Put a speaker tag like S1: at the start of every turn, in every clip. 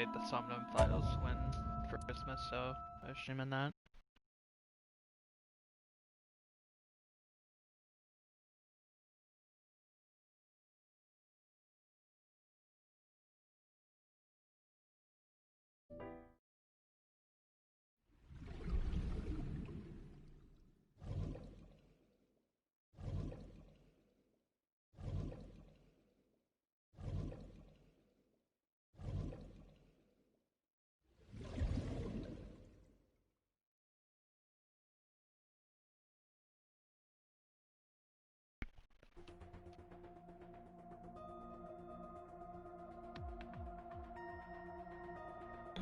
S1: buy the Somnum Files when for Christmas, so I assume in that.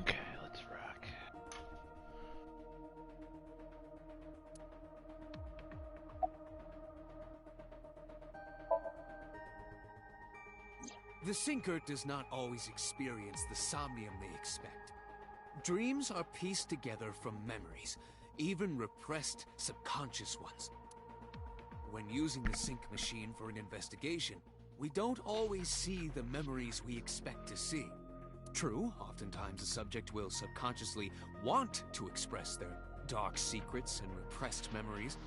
S1: Okay, let's rock.
S2: The Sinker does not always experience the somnium they expect. Dreams are pieced together from memories, even repressed subconscious ones. When using the sync machine for an investigation, we don't always see the memories we expect to see. True, oftentimes the subject will subconsciously want to express their dark secrets and repressed memories.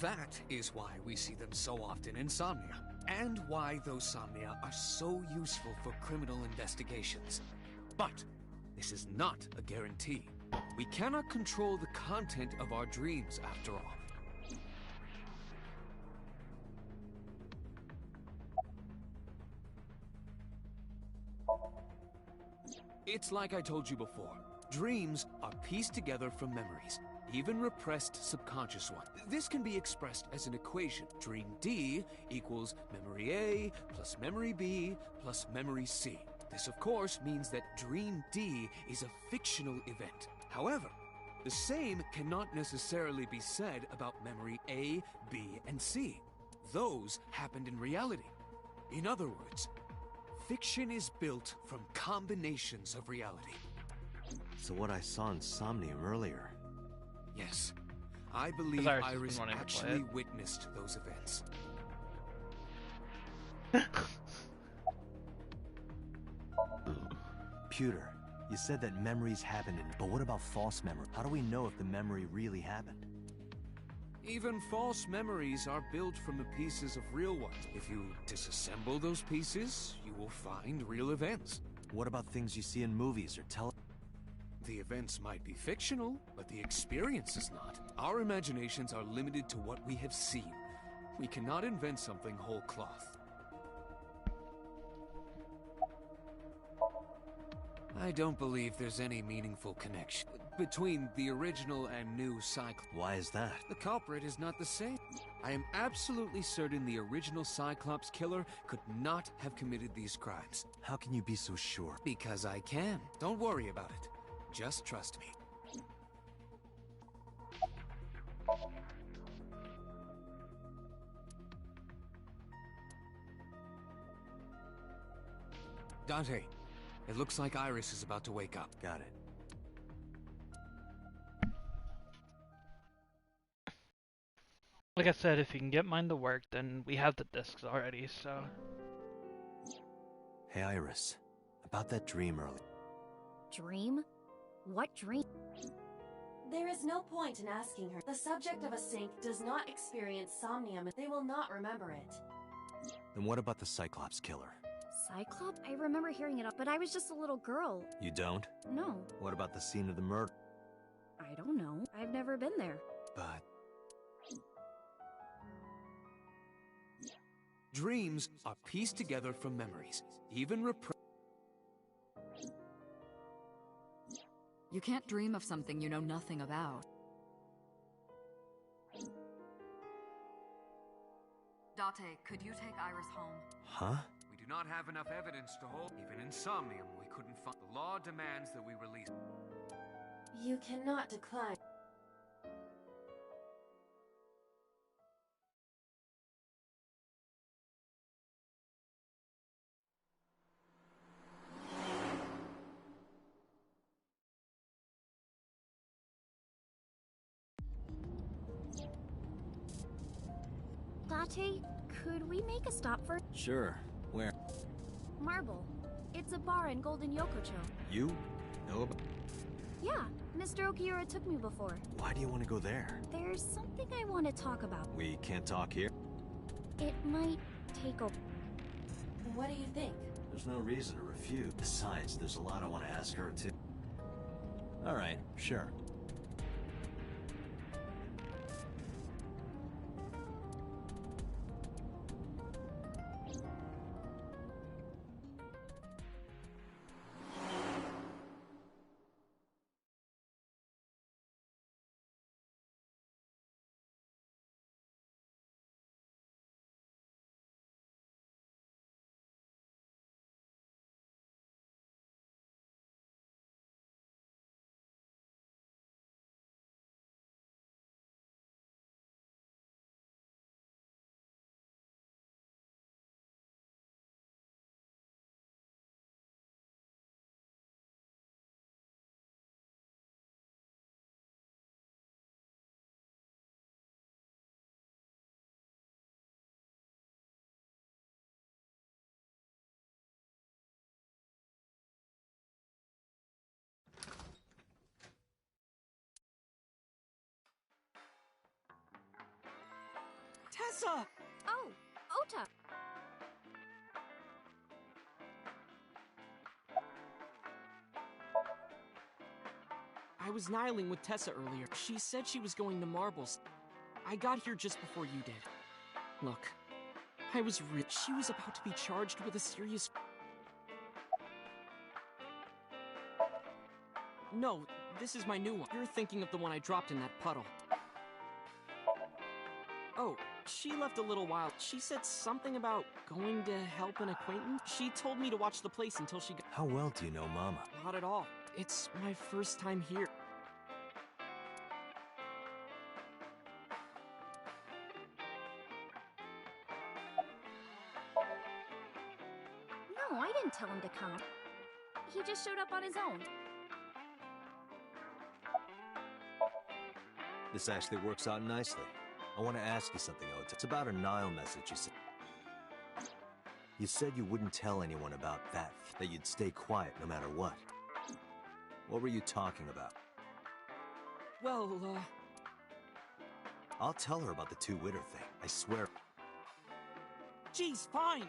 S2: That is why we see them so often in Somnia, and why those Somnia are so useful for criminal investigations. But this is not a guarantee. We cannot control the content of our dreams, after all. It's like I told you before. Dreams are pieced together from memories, even repressed subconscious ones. This can be expressed as an equation. Dream D equals memory A plus memory B plus memory C. This, of course, means that Dream D is a fictional event. However, the same cannot necessarily be said about memory A, B, and C. Those happened in reality. In other words, fiction is built from combinations of reality.
S3: So what I saw in Somnium earlier...
S2: Yes. I believe Iris actually witnessed those events.
S3: Pewter, you said that memories happened but what about false memory? How do we know if the memory really happened?
S2: Even false memories are built from the pieces of real ones. If you disassemble those pieces, you will find real events.
S3: What about things you see in movies or
S2: The events might be fictional, but the experience is not. Our imaginations are limited to what we have seen. We cannot invent something whole cloth. I don't believe there's any meaningful connection between the original and new Cyclops.
S3: Why is that?
S2: The culprit is not the same. I am absolutely certain the original Cyclops killer could not have committed these crimes.
S3: How can you be so sure?
S2: Because I can. Don't worry about it. Just trust me. Dante, it looks like Iris is about to wake up.
S3: Got it.
S1: Like I said, if you can get mine to work, then we have the discs already, so...
S3: Hey Iris, about that dream earlier.
S4: Dream? What dream?
S5: There is no point in asking her. The subject of a sync does not experience somnium. They will not remember it.
S3: Then what about the Cyclops killer?
S4: Cyclops? I remember hearing it, but I was just a little girl.
S3: You don't?
S4: No.
S3: What about the scene of the murder?
S4: I don't know. I've never been there.
S3: But...
S2: Dreams are pieced together from memories, even
S6: You can't dream of something you know nothing about. Date, could you take Iris home?
S3: Huh?
S2: We do not have enough evidence to hold. Even in Somnium, we couldn't find. The law demands that we release.
S5: You cannot decline.
S4: Date, could we make a stop for...
S3: Sure. Where?
S4: Marble. It's a bar in Golden Yokocho.
S3: You know about...
S4: Yeah, Mr. Okiura took me before.
S3: Why do you want to go there?
S4: There's something I want to talk about.
S3: We can't talk here.
S4: It might take a...
S5: What do you think?
S3: There's no reason to refuse. Besides, there's a lot I want to ask her, too. Alright, sure.
S7: Tessa!
S4: Oh, Ota!
S7: I was nihiling with Tessa earlier. She said she was going to Marbles. I got here just before you did. Look, I was rich. She was about to be charged with a serious... No, this is my new one. You're thinking of the one I dropped in that puddle. Oh, she left a little while. She said something about going to help an acquaintance. She told me to watch the place until she got...
S3: How well do you know Mama?
S7: Not at all. It's my first time here.
S4: No, I didn't tell him to come. He just showed up on his own.
S3: This actually works out nicely. I want to ask you something, Ota. It's about a Nile message you sent. You said you wouldn't tell anyone about that you'd stay quiet no matter what. What were you talking about?
S7: Well,
S3: I'll tell her about the two-witter thing, I swear.
S7: geez, fine.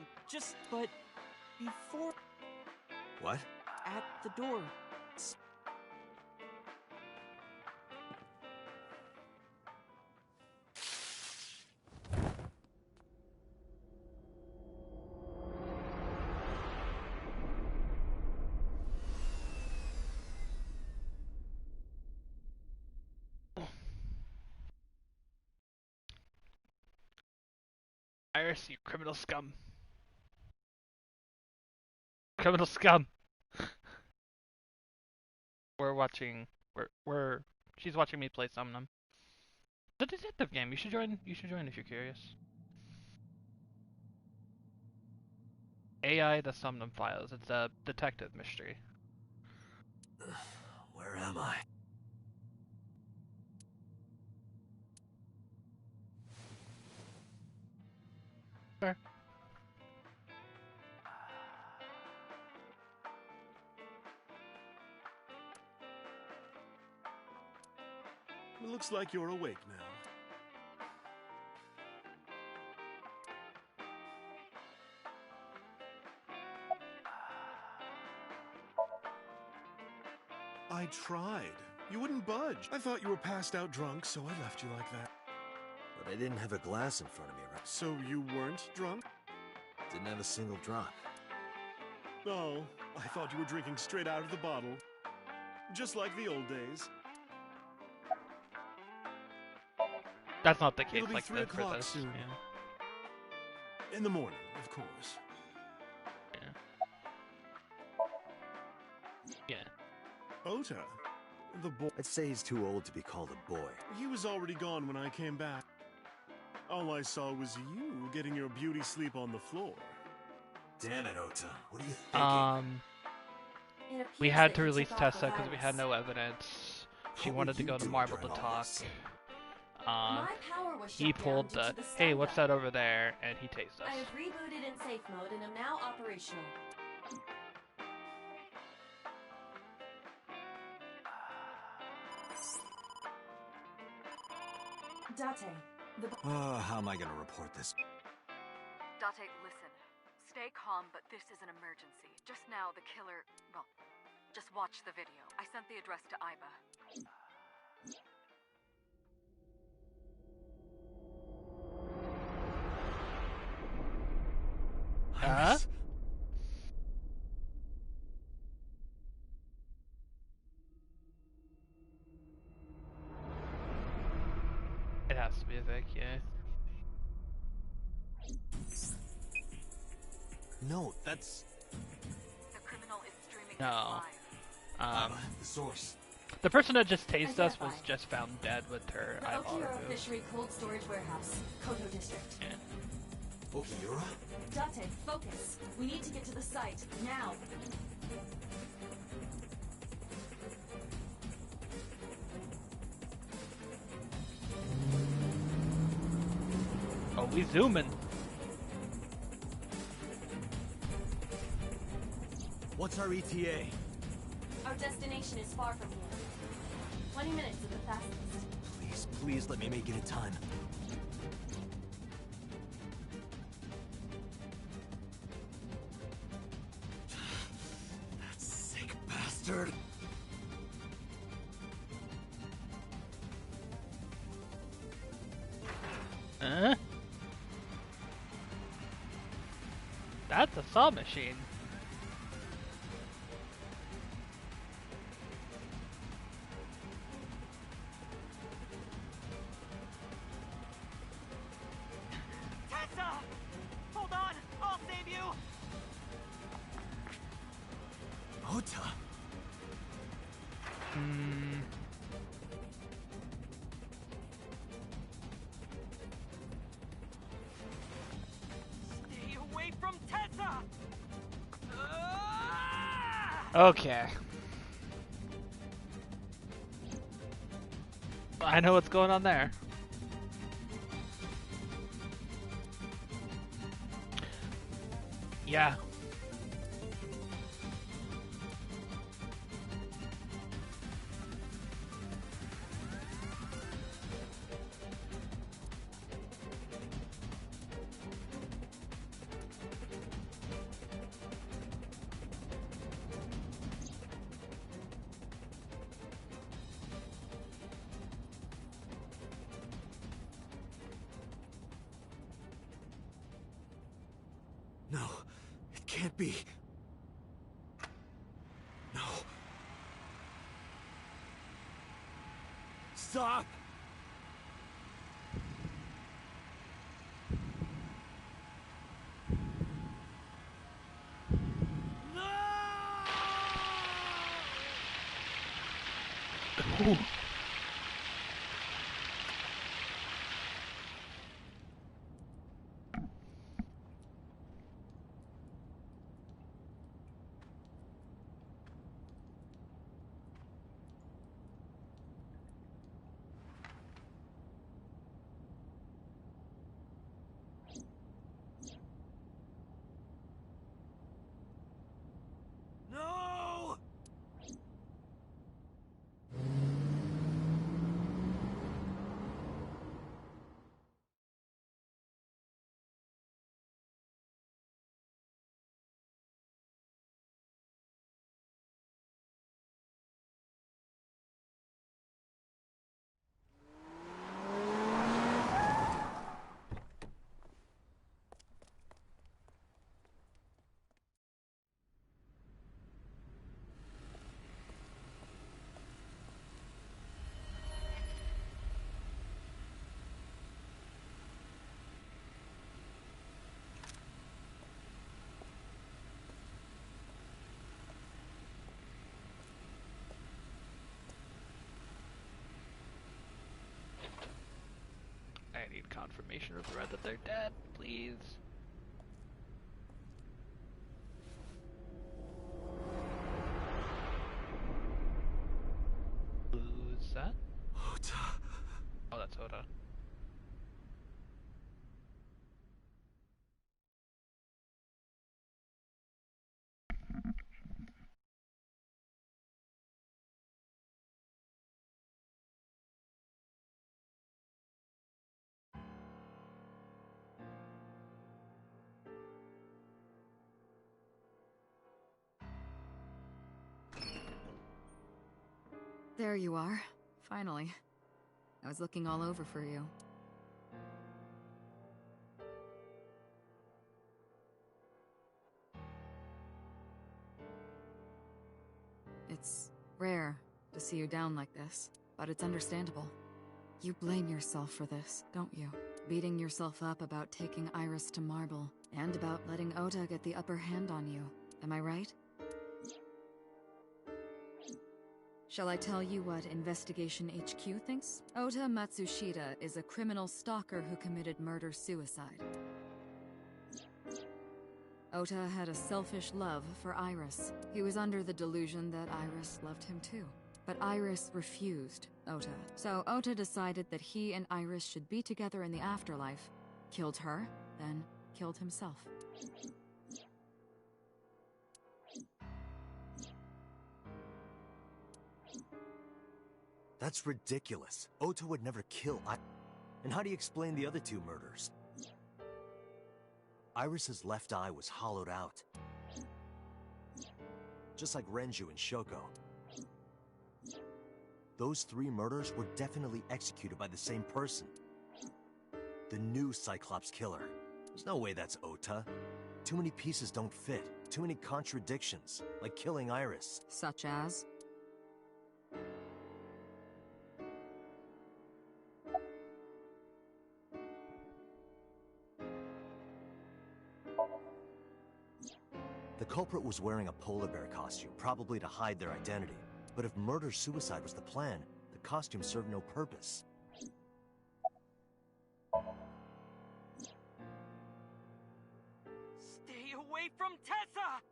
S7: But before...
S3: What?
S7: At the door.
S1: Iris, you criminal scum. Criminal scum. We're watching. She's watching me play Somnum. The detective game. You should join. You should join if you're curious. AI the Somnum Files. It's a detective mystery.
S3: Where am I?
S1: Sure.
S8: It looks like you're awake now. I tried. You wouldn't budge. I thought you were passed out drunk, so I left you like that.
S3: But I didn't have a glass in front of me, right?
S8: So you weren't drunk?
S3: Didn't have a single drop.
S8: Oh, I thought you were drinking straight out of the bottle. Just like the old days.
S1: That's not the case.
S8: It'll be
S1: Like
S8: 3
S1: this for
S8: o'clock
S1: this.
S8: soon.
S1: Yeah.
S8: In the morning, of course.
S1: Yeah.
S8: Ota, the boy.
S3: I'd say he's too old to be called a boy.
S8: He was already gone when I came back. All I saw was you getting your beauty sleep on the floor.
S3: Damn it, Ota. What are you thinking?
S5: It
S1: We
S5: appears
S1: had
S5: that
S1: to
S5: you
S1: release
S5: took off
S1: Tessa
S5: with
S1: because we had
S5: Iris.
S1: no evidence. She
S3: What
S1: wanted
S3: were
S1: to
S3: you
S1: go to
S3: doing
S1: Marble to
S3: during all
S1: talk.
S3: this?
S5: My power was
S1: He
S5: shut down
S1: pulled
S5: due
S1: the,
S5: to the
S1: hey,
S5: sun
S1: what's
S5: god.
S1: that over there? And he tased us.
S5: I have rebooted in safe mode and am now operational. Date, the
S3: How am I gonna report this?
S6: Date, listen. Stay calm, but this is an emergency. Just now, the killer... Well, just watch the video. I sent the address to Iba.
S3: Iris.
S1: It has to be a Vic, yeah.
S3: No, that's...
S6: The criminal is streaming
S1: No.
S6: live.
S3: the source.
S1: The person that just tased us was
S5: Identified.
S1: just found dead with her
S5: the
S1: eyeball
S5: Okira
S1: removed.
S5: Fishery Cold Storage Warehouse, Koto District.
S1: Yeah.
S3: Okira?
S5: Date, focus. We need to get to the site, now.
S1: Oh, we zooming.
S3: What's our ETA?
S5: Our destination is far from here. 20 minutes at the fastest.
S3: Please let me make it in time. That sick bastard.
S1: Huh? That's a saw machine.
S7: Tessa! Hold on! I'll save you!
S3: Ota.
S1: Hmm.
S7: Stay away from Tessa!
S1: Okay. I know what's going on there. Yeah.
S3: No, it can't be. No. Stop!
S1: Ooh. I need confirmation of the red that they're dead, please. Who's that?
S3: Ota.
S1: Oh, that's Oda.
S9: There you are. Finally. I was looking all over for you. It's rare to see you down like this, but it's understandable. You blame yourself for this, don't you? Beating yourself up about taking Iris to Marble, and about letting Ota get the upper hand on you. Am I right? Shall I tell you what Investigation HQ thinks? Ota Matsushita is a criminal stalker who committed murder-suicide. Ota had a selfish love for Iris. He was under the delusion that Iris loved him too. But Iris refused Ota. So Ota decided that he and Iris should be together in the afterlife, killed her, then killed himself.
S3: That's ridiculous. Ota would never kill And how do you explain the other two murders? Iris's left eye was hollowed out. Just like Renju and Shoko. Those three murders were definitely executed by the same person. The new Cyclops killer. There's no way that's Ota. Too many pieces don't fit. Too many contradictions. Like killing Iris.
S9: Such as?
S3: The culprit was wearing a polar bear costume, probably to hide their identity. But if murder-suicide was the plan, the costume served no purpose.
S7: Stay away from Tessa!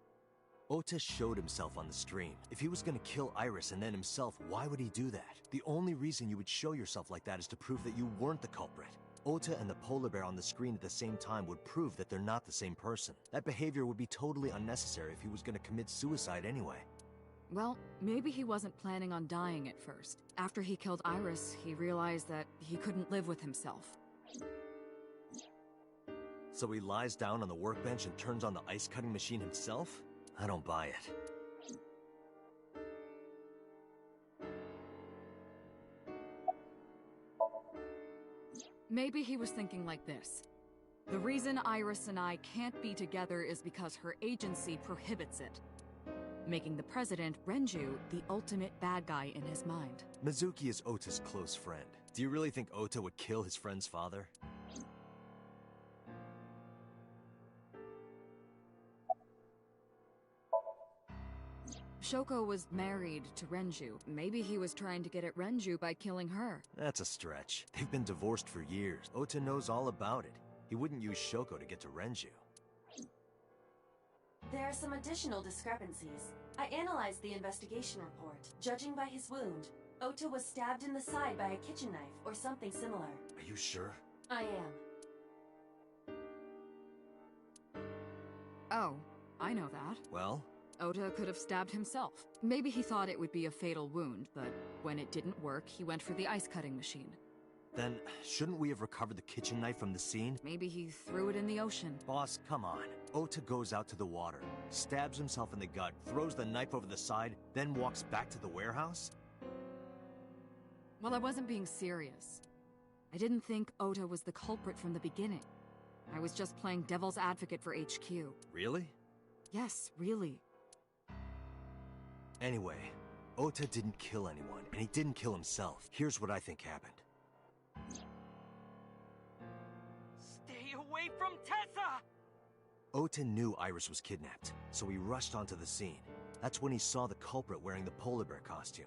S3: Ota showed himself on the stream. If he was gonna kill Iris and then himself, why would he do that? The only reason you would show yourself like that is to prove that you weren't the culprit. Ota and the polar bear on the screen at the same time would prove that they're not the same person. That behavior would be totally unnecessary if he was gonna commit suicide anyway.
S9: Well, maybe he wasn't planning on dying at first. After he killed Iris, he realized that he couldn't live with himself.
S3: So he lies down on the workbench and turns on the ice-cutting machine himself? I don't buy it.
S9: Maybe he was thinking like this. The reason Iris and I can't be together is because her agency prohibits it. Making the president, Renju, the ultimate bad guy in his mind.
S3: Mizuki is Ota's close friend. Do you really think Ota would kill his friend's father?
S9: Shoko was married to Renju. Maybe he was trying to get at Renju by killing her.
S3: That's a stretch. They've been divorced for years. Ota knows all about it. He wouldn't use Shoko to get to Renju.
S5: There are some additional discrepancies. I analyzed the investigation report. Judging by his wound, Ota was stabbed in the side by a kitchen knife or something similar.
S3: Are you sure?
S5: I am.
S9: Oh, I know that.
S3: Well?
S9: Ota could have stabbed himself. Maybe he thought it would be a fatal wound, but when it didn't work, he went for the ice-cutting machine.
S3: Then, shouldn't we have recovered the kitchen knife from the scene?
S9: Maybe he threw it in the ocean.
S3: Boss, come on. Ota goes out to the water, stabs himself in the gut, throws the knife over the side, then walks back to the warehouse?
S9: Well, I wasn't being serious. I didn't think Ota was the culprit from the beginning. I was just playing devil's advocate for HQ.
S3: Really?
S9: Yes, really.
S3: Anyway, Ota didn't kill anyone, and he didn't kill himself. Here's what I think happened.
S7: Stay away from Tessa!
S3: Ota knew Iris was kidnapped, so he rushed onto the scene. That's when he saw the culprit wearing the polar bear costume.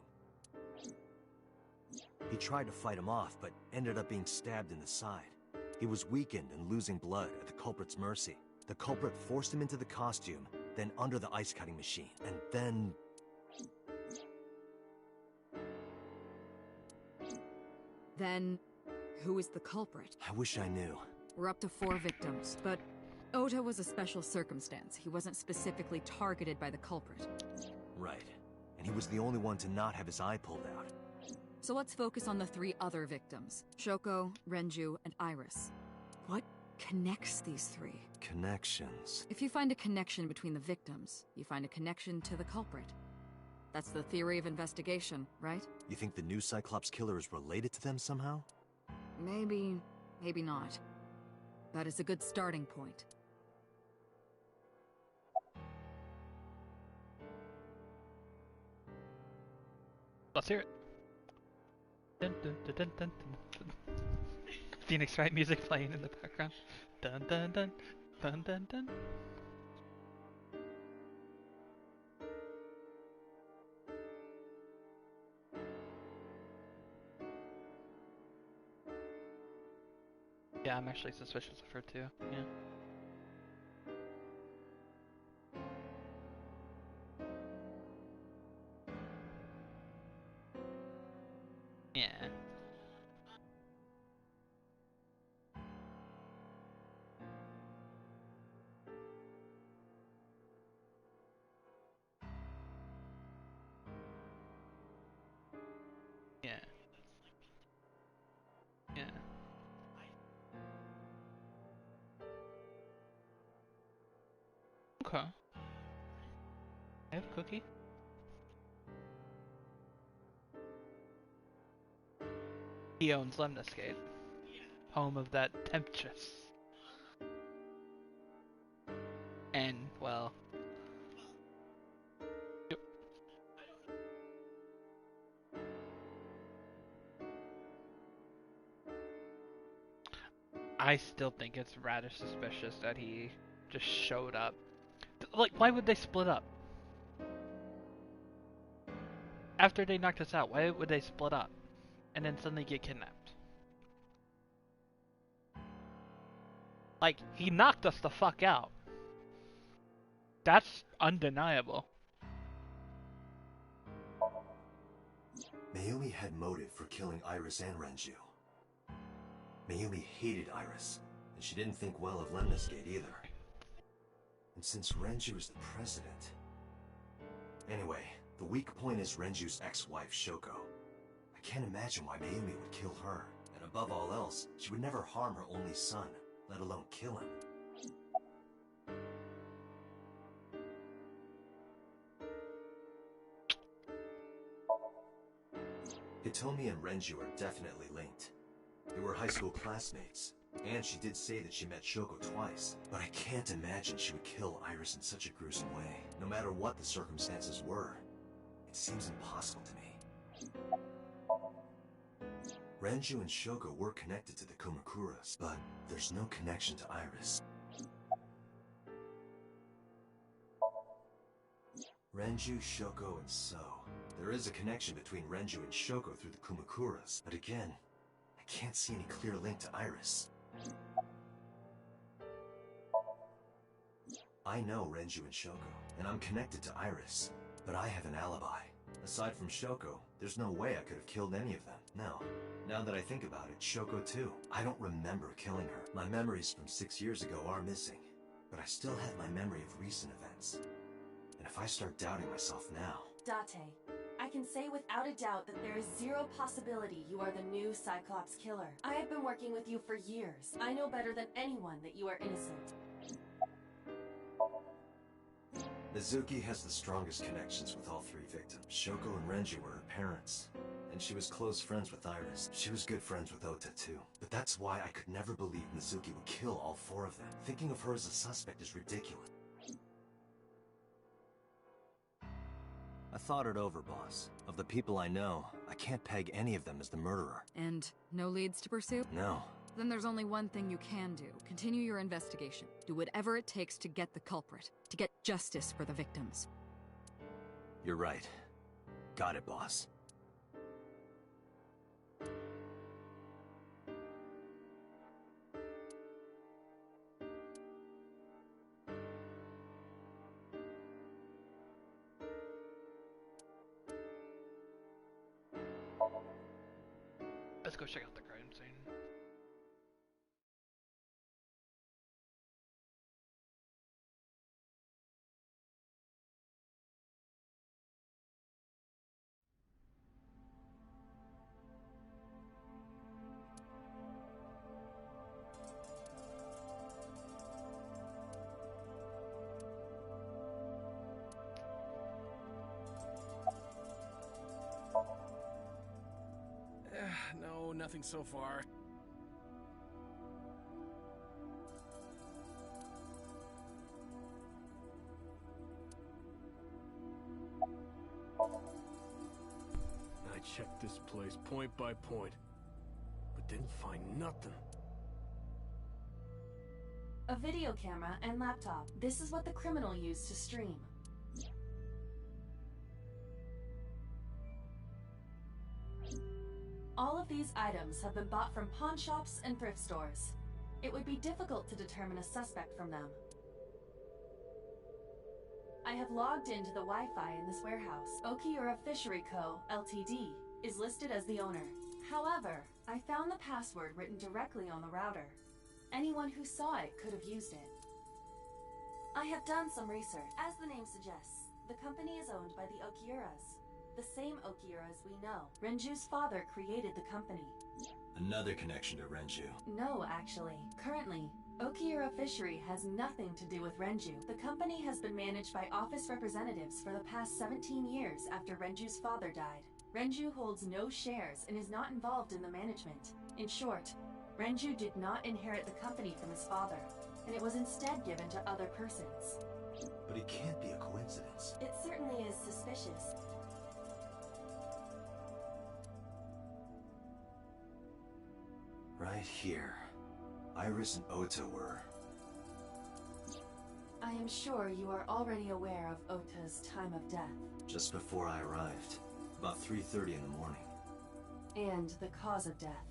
S3: He tried to fight him off, but ended up being stabbed in the side. He was weakened and losing blood at the culprit's mercy. The culprit forced him into the costume, then under the ice-cutting machine, and then...
S9: Then, who is the culprit?
S3: I wish I knew.
S9: We're up to 4 victims, but Ota was a special circumstance. He wasn't specifically targeted by the culprit.
S3: Right. And he was the only one to not have his eye pulled out.
S9: So let's focus on the 3 other victims. Shoko, Renju, and Iris. What connects these 3?
S3: Connections.
S9: If you find a connection between the victims, you find a connection to the culprit. That's the theory of investigation, right?
S3: You think the new Cyclops killer is related to them somehow?
S9: Maybe, maybe not. But it's a good starting point.
S1: Let's hear it. Dun, dun, dun, dun, dun, dun, dun. Phoenix Wright music playing in the background. Dun dun dun dun dun dun. Yeah, I'm actually suspicious of her too. Yeah. Yeah. Yeah. Yeah. Okay. I have a cookie. He owns Lemniscate, home of that temptress. And, well... Yep. I still think it's rather suspicious that he just showed up. Like, why would they split up? After they knocked us out, why would they split up? And then suddenly get kidnapped? Like, he knocked us the fuck out. That's undeniable.
S3: Mayumi had motive for killing Iris and Renju. Mayumi hated Iris, and she didn't think well of Lemniscate either. And since Renju is the president... Anyway, the weak point is Renju's ex-wife, Shoko. I can't imagine why Mayumi would kill her. And above all else, she would never harm her only son, let alone kill him. Hitomi and Renju are definitely linked. They were high school classmates, and she did say that she met Shoko twice. But I can't imagine she would kill Iris in such a gruesome way. No matter what the circumstances were, it seems impossible to me. Renju and Shoko were connected to the Kumakuras, but there's no connection to Iris. Renju, Shoko, and So. There is a connection between Renju and Shoko through the Kumakuras, but again, I can't see any clear link to Iris. I know Renju and Shoko, and I'm connected to Iris, but I have an alibi. Aside from Shoko, there's no way I could have killed any of them. No. Now that I think about it, Shoko too. I don't remember killing her. My memories from 6 years ago are missing, but I still have my memory of recent events. And if I start doubting myself now...
S5: Date, I can say without a doubt that there is zero possibility you are the new Cyclops killer. I have been working with you for years. I know better than anyone that you are innocent.
S3: Mizuki has the strongest connections with all three victims. Shoko and Renju were her parents, and she was close friends with Iris. She was good friends with Ota too. But that's why I could never believe Mizuki would kill all four of them. Thinking of her as a suspect is ridiculous. I thought it over, boss. Of the people I know, I can't peg any of them as the murderer.
S9: And no leads to pursue?
S3: No.
S9: Then there's only one thing you can do. Continue your investigation. Do whatever it takes to get the culprit. To get justice for the victims.
S3: You're right. Got it, boss.
S1: Let's go check out the crime scene.
S10: nothing so far.
S8: I checked this place point by point, but didn't find nothing.
S5: A video camera and laptop. This is what the criminal used to stream. All of these items have been bought from pawn shops and thrift stores. It would be difficult to determine a suspect from them. I have logged into the Wi-Fi in this warehouse. Okiura Fishery Co., Ltd. is listed as the owner. However, I found the password written directly on the router. Anyone who saw it could have used it. I have done some research. As the name suggests, the company is owned by the Okiuras. The same Okiuras we know. Renju's father created the company.
S3: Another connection to Renju.
S5: No, actually. Currently, Okiura Fishery has nothing to do with Renju. The company has been managed by office representatives for the past 17 years after Renju's father died. Renju holds no shares and is not involved in the management. In short, Renju did not inherit the company from his father, and it was instead given to other persons.
S3: But it can't be a coincidence.
S5: It certainly is suspicious.
S3: Right here. Iris and Ota were...
S5: I am sure you are already aware of Ota's time of death.
S3: Just before I arrived. About 3:30 in the morning.
S5: And the cause of death.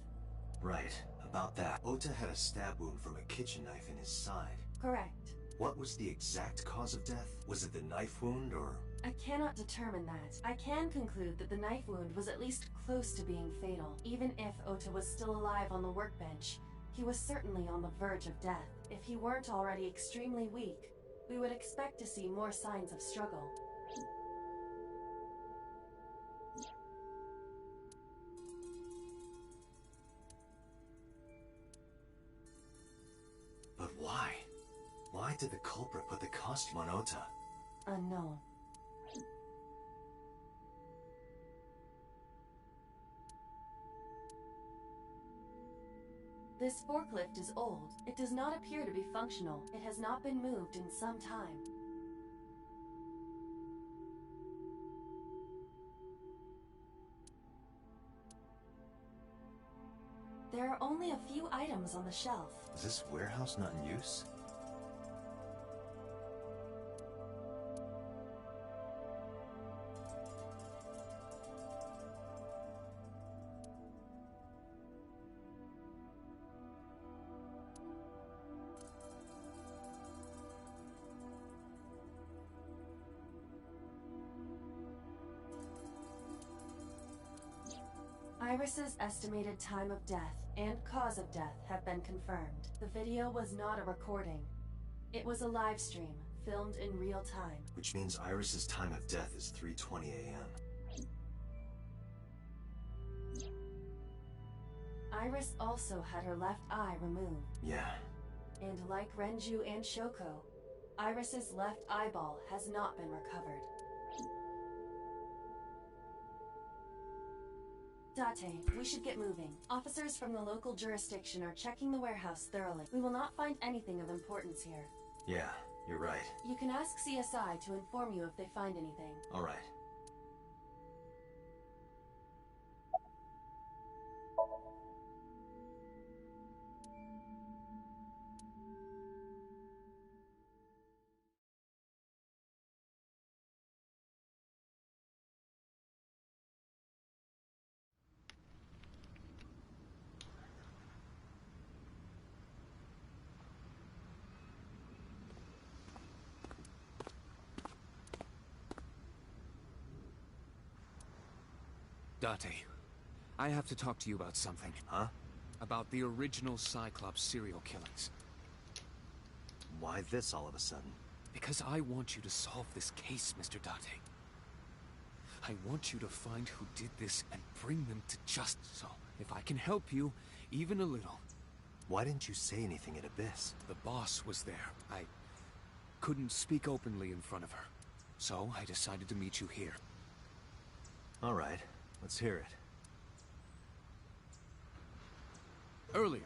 S3: Right. About that. Ota had a stab wound from a kitchen knife in his side.
S5: Correct.
S3: What was the exact cause of death? Was it the knife wound, or...?
S5: I cannot determine that. I can conclude that the knife wound was at least close to being fatal. Even if Ota was still alive on the workbench, he was certainly on the verge of death. If he weren't already extremely weak, we would expect to see more signs of struggle.
S3: But why? Why did the culprit put the costume on Ota?
S5: Unknown. This forklift is old. It does not appear to be functional. It has not been moved in some time. There are only a few items on the shelf.
S3: Is this warehouse not in use?
S5: Iris's estimated time of death and cause of death have been confirmed. The video was not a recording. It was a live stream, filmed in real time.
S3: Which means Iris's time of death is 3:20 a.m.
S5: Iris also had her left eye removed.
S3: Yeah.
S5: And like Renju and Shoko, Iris's left eyeball has not been recovered. Date, we should get moving. Officers from the local jurisdiction are checking the warehouse thoroughly. We will not find anything of importance here.
S3: Yeah, you're right.
S5: You can ask CSI to inform you if they find anything.
S3: All right.
S2: Date, I have to talk to you about something.
S3: Huh?
S2: About the original Cyclops serial killings.
S3: Why this all of a sudden?
S2: Because I want you to solve this case, Mr. Date. I want you to find who did this and bring them to justice. So, if I can help you, even a little.
S3: Why didn't you say anything at Abyss?
S2: The boss was there. I couldn't speak openly in front of her. So, I decided to meet you here.
S3: All right. Let's hear it.
S2: Earlier,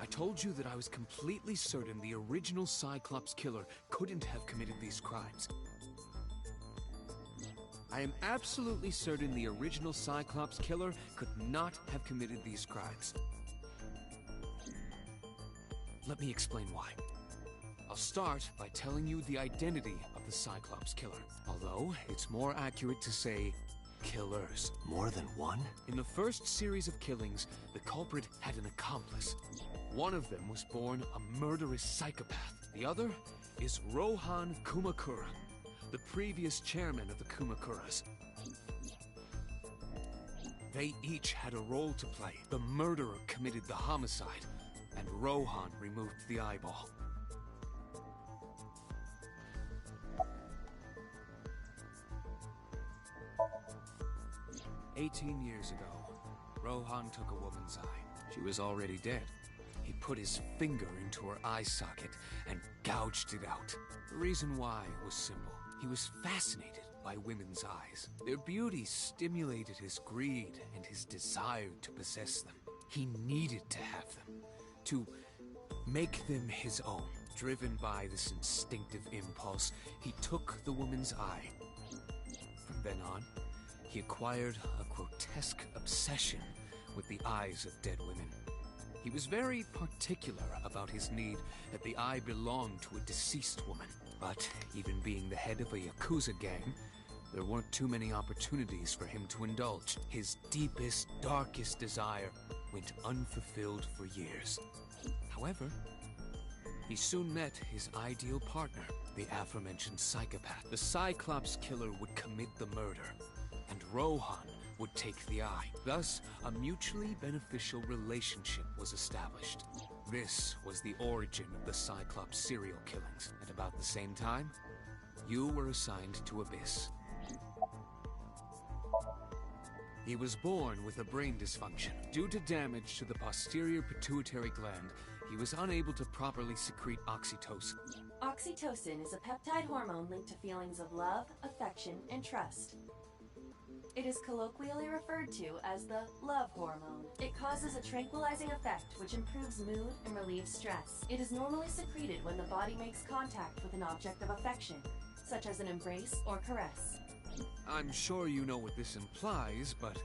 S2: I told you that I was completely certain the original Cyclops killer couldn't have committed these crimes. I am absolutely certain the original Cyclops killer could not have committed these crimes. Let me explain why. I'll start by telling you the identity of the Cyclops killer, although it's more accurate to say killers.
S3: More than one?
S2: In the first series of killings, the culprit had an accomplice. One of them was born a murderous psychopath. The other is Rohan Kumakura, the previous chairman of the Kumakuras. They each had a role to play. The murderer committed the homicide, and Rohan removed the eyeball. "18 years ago, Rohan took a woman's eye. She was already dead. He put his finger into her eye socket and gouged it out. The reason why was simple. He was fascinated by women's eyes. Their beauty stimulated his greed and his desire to possess them. He needed to have them, to make them his own. Driven by this instinctive impulse, he took the woman's eye. From then on, he acquired a grotesque obsession with the eyes of dead women. He was very particular about his need that the eye belonged to a deceased woman. But even being the head of a Yakuza gang, there weren't too many opportunities for him to indulge. His deepest, darkest desire went unfulfilled for years. However, he soon met his ideal partner, the aforementioned psychopath. The Cyclops killer would commit the murder, and Rohan would take the eye. Thus, a mutually beneficial relationship was established. This was the origin of the Cyclops serial killings. At about the same time, you were assigned to Abyss. He was born with a brain dysfunction. Due to damage to the posterior pituitary gland, he was unable to properly secrete oxytocin.
S5: Oxytocin is a peptide hormone linked to feelings of love, affection, and trust. It is colloquially referred to as the love hormone. It causes a tranquilizing effect which improves mood and relieves stress. It is normally secreted when the body makes contact with an object of affection, such as an embrace or caress.
S2: I'm sure you know what this implies, but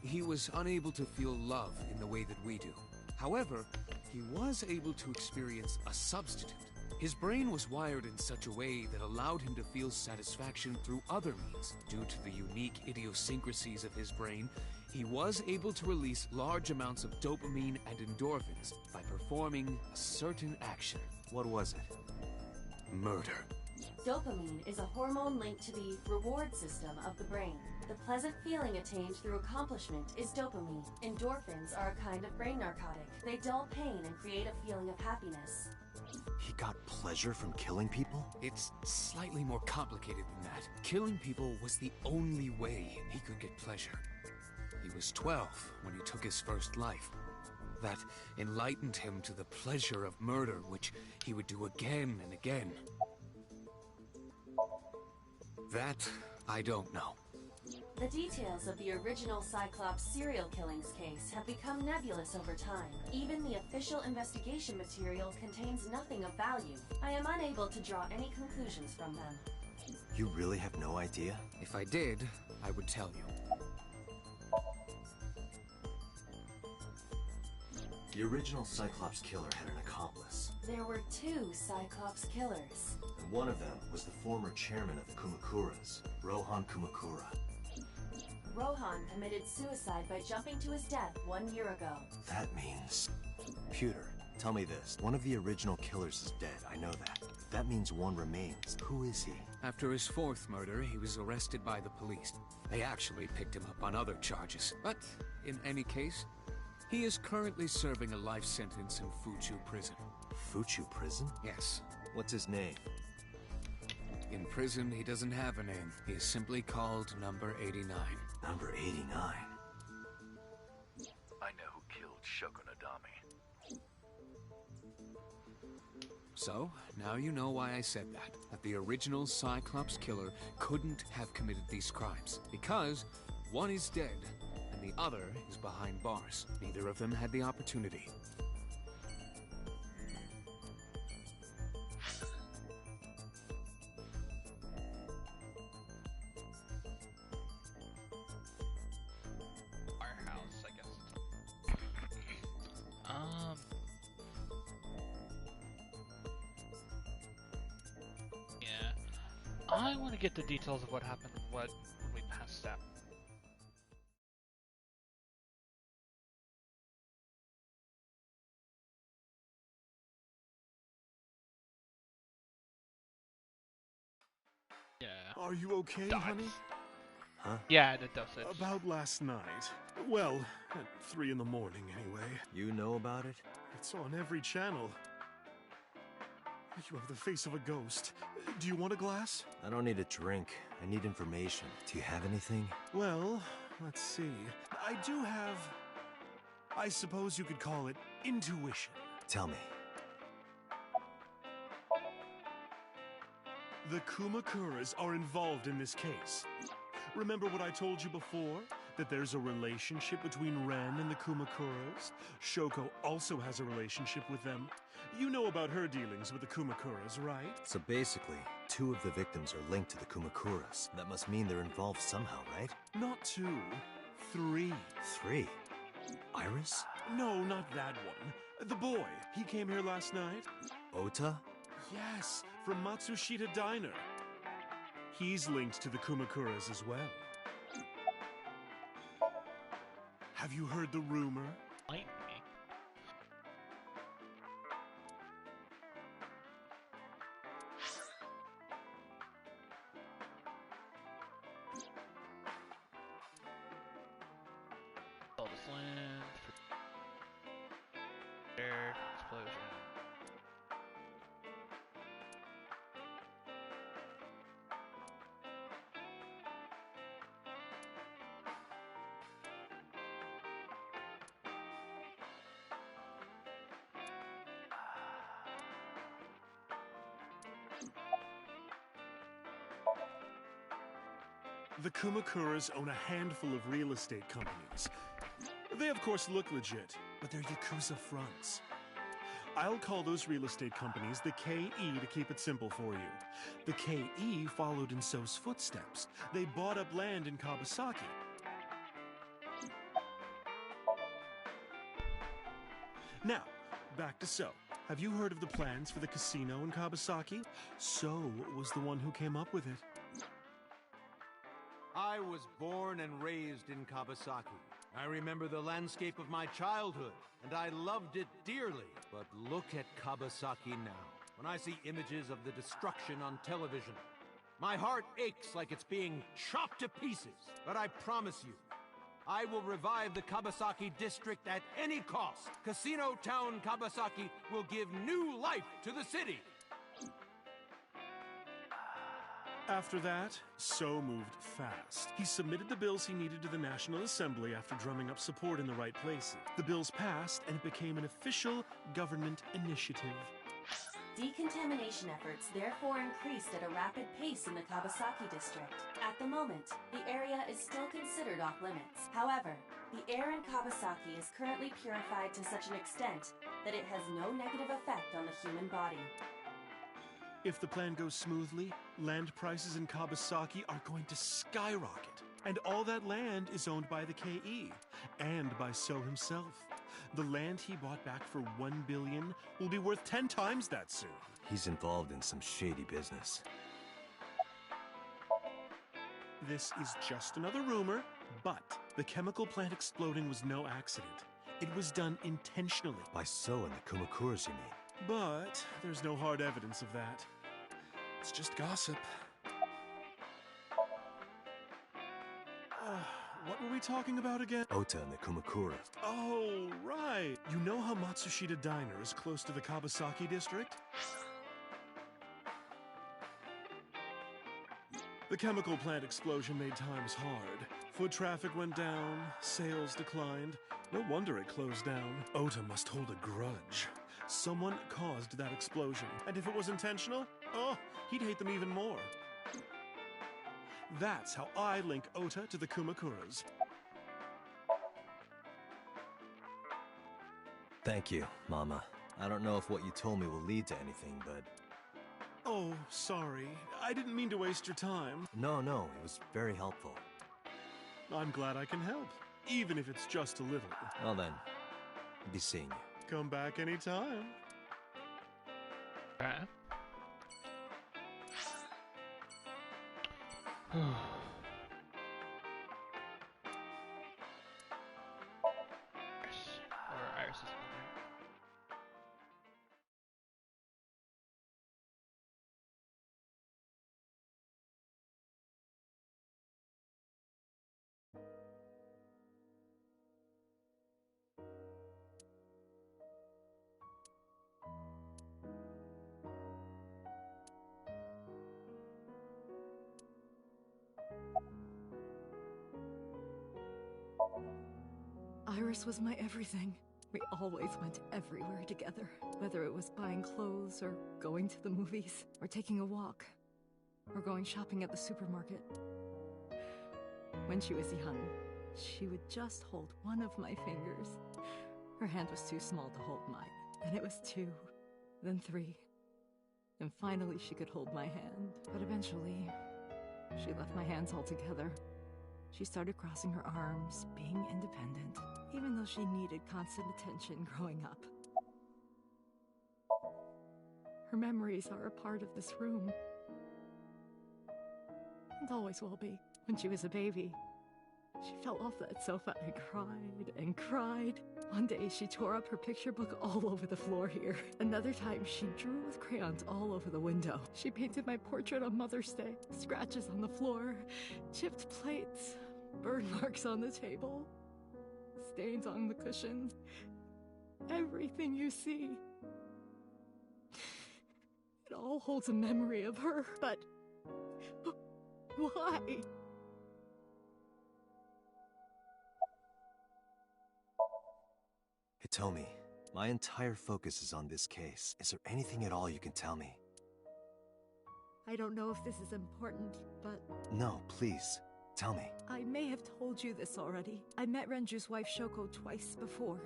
S2: he was unable to feel love in the way that we do. However, he was able to experience a substitute. His brain was wired in such a way that allowed him to feel satisfaction through other means. Due to the unique idiosyncrasies of his brain, he was able to release large amounts of dopamine and endorphins by performing a certain action.
S3: What was it?
S2: Murder.
S5: Dopamine is a hormone linked to the reward system of the brain. The pleasant feeling attained through accomplishment is dopamine. Endorphins are a kind of brain narcotic. They dull pain and create a feeling of happiness.
S3: He got pleasure from killing people?
S2: It's slightly more complicated than that. Killing people was the only way he could get pleasure. He was 12 when he took his first life. That enlightened him to the pleasure of murder, which he would do again and again. That, I don't know.
S5: The details of the original Cyclops serial killings case have become nebulous over time. Even the official investigation material contains nothing of value. I am unable to draw any conclusions from them.
S3: You really have no idea?
S2: If I did, I would tell you.
S3: The original Cyclops killer had an accomplice.
S5: There were 2 Cyclops killers.
S3: And one of them was the former chairman of the Kumakuras, Rohan Kumakura.
S5: Rohan committed suicide by jumping to his death 1 year ago.
S3: That means... Pewter, tell me this. One of the original killers is dead, I know that. That means one remains. Who is he?
S2: After his 4th murder, he was arrested by the police. They actually picked him up on other charges. But, in any case, he is currently serving a life sentence in Fuchu prison.
S3: Fuchu prison?
S2: Yes.
S3: What's his name?
S2: In prison, he doesn't have a name. He is simply called Number 89.
S3: Number 89?
S10: I know who killed Shogunadami.
S2: So, now you know why I said that. That the original Cyclops killer couldn't have committed these crimes. Because one is dead, and and the other is behind bars. Neither of them had the opportunity.
S1: Our house, I guess. Yeah. I want to get the details of what happened when we passed out. Yeah.
S8: Are you okay,
S1: Dots.
S8: honey?
S3: Huh?
S1: Yeah, the dosage.
S8: About last night. Well, at 3 in the morning, anyway.
S3: You know about it?
S8: It's on every channel. You have the face of a ghost. Do you want a glass?
S3: I don't need a drink. I need information. Do you have anything?
S8: Well, let's see. I do have... I suppose you could call it intuition.
S3: Tell me.
S8: The Kumakuras are involved in this case. Remember what I told you before? That there's a relationship between Ren and the Kumakuras? Shoko also has a relationship with them. You know about her dealings with the Kumakuras, right?
S3: So basically, 2 of the victims are linked to the Kumakuras. That must mean they're involved somehow, right?
S8: Not 2. 3.
S3: 3? Iris?
S8: No, not that one. The boy. He came here last night.
S3: Ota?
S8: Yes, from Matsushita Diner. He's linked to the Kumakuras as well. Have you heard the rumor?
S1: Might be. All this land for air explosion.
S8: The Kumakuras own a handful of real estate companies. They of course look legit, but they're Yakuza fronts. I'll call those real estate companies the KE to keep it simple for you. The KE followed in So's footsteps. They bought up land in Kawasaki. Now, back to So. Have you heard of the plans for the casino in Kawasaki? So was the one who came up with it.
S11: I was born and raised in Kawasaki. I remember the landscape of my childhood, and I loved it dearly. But look at Kawasaki now. When I see images of the destruction on television, my heart aches like it's being chopped to pieces. But I promise you, I will revive the Kawasaki district at any cost. Casino Town Kawasaki will give new life to the city.
S8: After that, So moved fast. He submitted the bills he needed to the National Assembly after drumming up support in the right places. The bills passed, and it became an official government initiative.
S5: Decontamination efforts therefore increased at a rapid pace in the Kawasaki district. At the moment, the area is still considered off limits. However, the air in Kawasaki is currently purified to such an extent that it has no negative effect on the human body.
S8: If the plan goes smoothly, land prices in Kawasaki are going to skyrocket. And all that land is owned by the KE, and by So himself. The land he bought back for $1 billion will be worth 10 times that soon.
S3: He's involved in some shady business.
S8: This is just another rumor, but the chemical plant exploding was no accident. It was done intentionally.
S3: By So and the Kumakuras, you mean?
S8: But there's no hard evidence of that. It's just gossip. What were we talking about again?
S3: Ota and the Kumakuras.
S8: Oh, right. You know how Matsushita Diner is close to the Kawasaki district? The chemical plant explosion made times hard. Foot traffic went down, sales declined. No wonder it closed down. Ota must hold a grudge. Someone caused that explosion. And if it was intentional, oh, he'd hate them even more. That's how I link Ota to the Kumakuras.
S3: Thank you, Mama. I don't know if what you told me will lead to anything, but...
S8: Oh, sorry. I didn't mean to waste your time.
S3: No, it was very helpful.
S8: I'm glad I can help, even if it's just a little.
S3: Well then, I'll be seeing you.
S8: Come back anytime.
S1: Okay. Or Iris is
S9: Iris was my everything. We always went everywhere together, whether it was buying clothes or going to the movies or taking a walk or going shopping at the supermarket. When she was young, she would just hold one of my fingers. Her hand was too small to hold mine. Then it was 2, then 3. And finally she could hold my hand. But eventually, she left my hands altogether. She started crossing her arms, being independent, even though she needed constant attention growing up. Her memories are a part of this room. And always will be. When she was a baby, she fell off that sofa and cried and cried. One day she tore up her picture book all over the floor here. Another time she drew with crayons all over the window. She painted my portrait on Mother's Day. Scratches on the floor, chipped plates, burn marks on the table, stains on the cushions. Everything you see. It all holds a memory of her, but why?
S3: Hitomi, my entire focus is on this case. Is there anything at all you can tell me?
S9: I don't know if this is important, but...
S3: No, please. Tell me.
S9: I may have told you this already. I met Renju's wife Shoko twice before.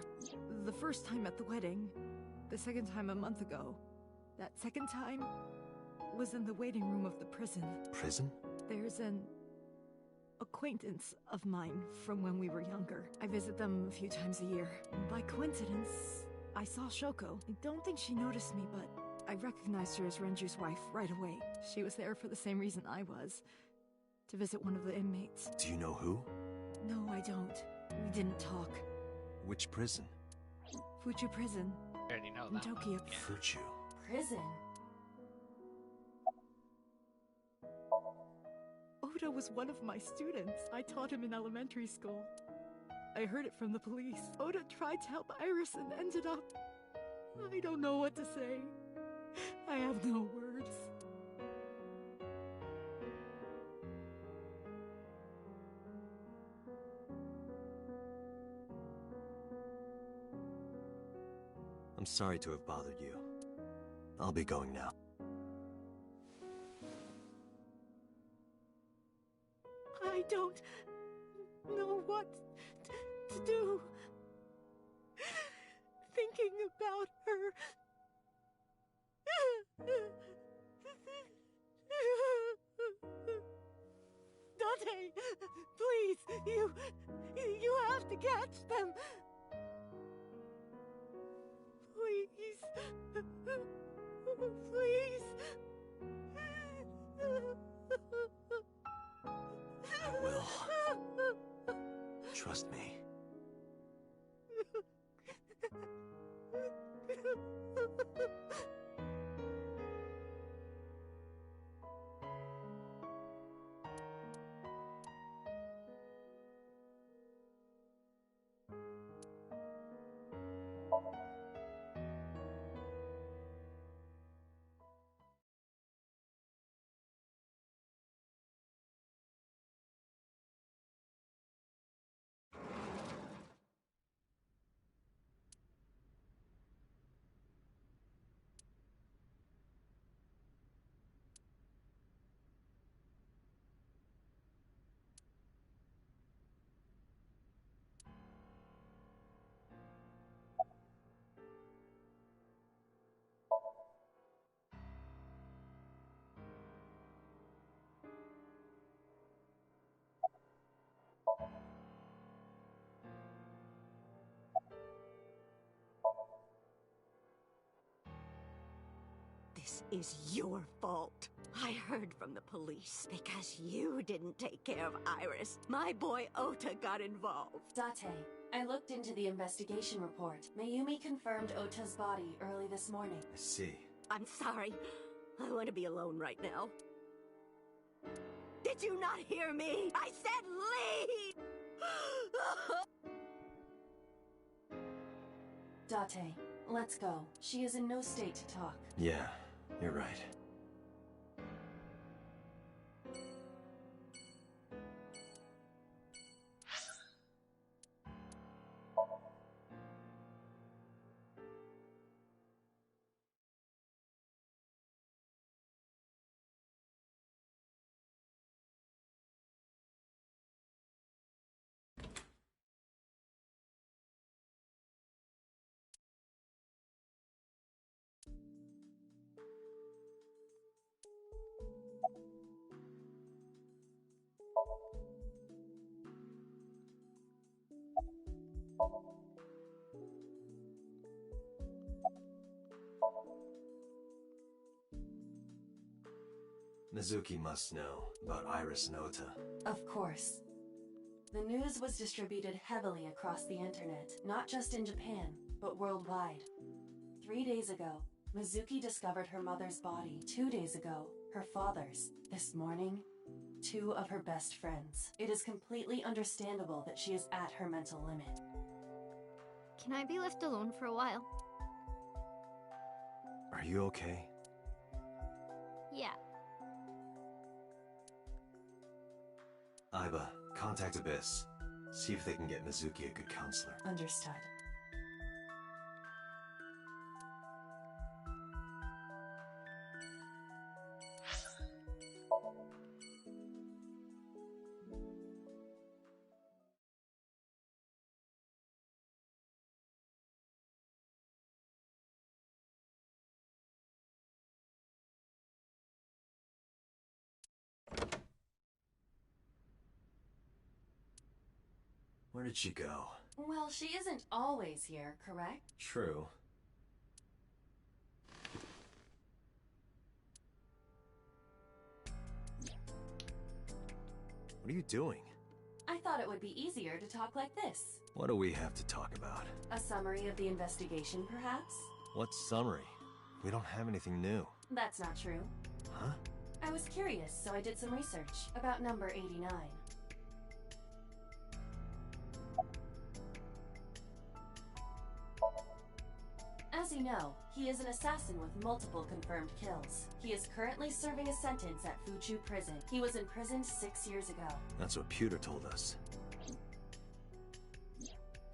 S9: The first time at the wedding, the second time a month ago. That second time was in the waiting room of the prison.
S3: Prison?
S9: There's an acquaintance of mine from when we were younger. I visit them a few times a year. By coincidence, I saw Shoko. I don't think she noticed me, but I recognized her as Renju's wife right away. She was there for the same reason I was. To visit one of the inmates.
S3: Do you know who?
S9: No, I don't. We didn't talk.
S3: Which prison?
S9: Fuchu Prison.
S1: I already know
S9: in
S1: that
S9: Tokyo.
S1: one.
S3: Fuchu.
S5: Prison?
S9: Oda was one of my students. I taught him in elementary school. I heard it from the police. Oda tried to help Iris and ended up... I don't know what to say. I have no words.
S3: I'm sorry to have bothered you. I'll be going now.
S9: I don't know what to do. Thinking about her. Dante, please, you have to catch them. Please. Please.
S3: I will. Trust me.
S12: This is your fault. I heard from the police because you didn't take care of Iris. My boy Ota got involved.
S5: Date, I looked into the investigation report. Mayumi confirmed Ota's body early this morning.
S3: I see.
S12: I'm sorry. I want to be alone right now. Did you not hear me? I said leave!
S5: Date, let's go. She is in no state to talk.
S3: Yeah, you're right. Mizuki must know about Iris and Ota.
S5: Of course. The news was distributed heavily across the internet, not just in Japan, but worldwide. 3 days ago, Mizuki discovered her mother's body. 2 days ago, her father's. This morning, 2 of her best friends. It is completely understandable that she is at her mental limit.
S4: Can I be left alone for a while?
S3: Are you okay?
S4: Yeah.
S3: Aiba, contact Abyss. See if they can get Mizuki a good counselor.
S5: Understood.
S3: Where did she go?
S5: Well, she isn't always here, correct?
S3: True. What are you doing?
S5: I thought it would be easier to talk like this.
S3: What do we have to talk about?
S5: A summary of the investigation, perhaps?
S3: What summary? We don't have anything new.
S5: That's not true.
S3: Huh?
S5: I was curious, so I did some research about number 89. As you know, he is an assassin with multiple confirmed kills. He is currently serving a sentence at Fuchu Prison. He was imprisoned 6 years ago.
S3: That's what Pewter told us.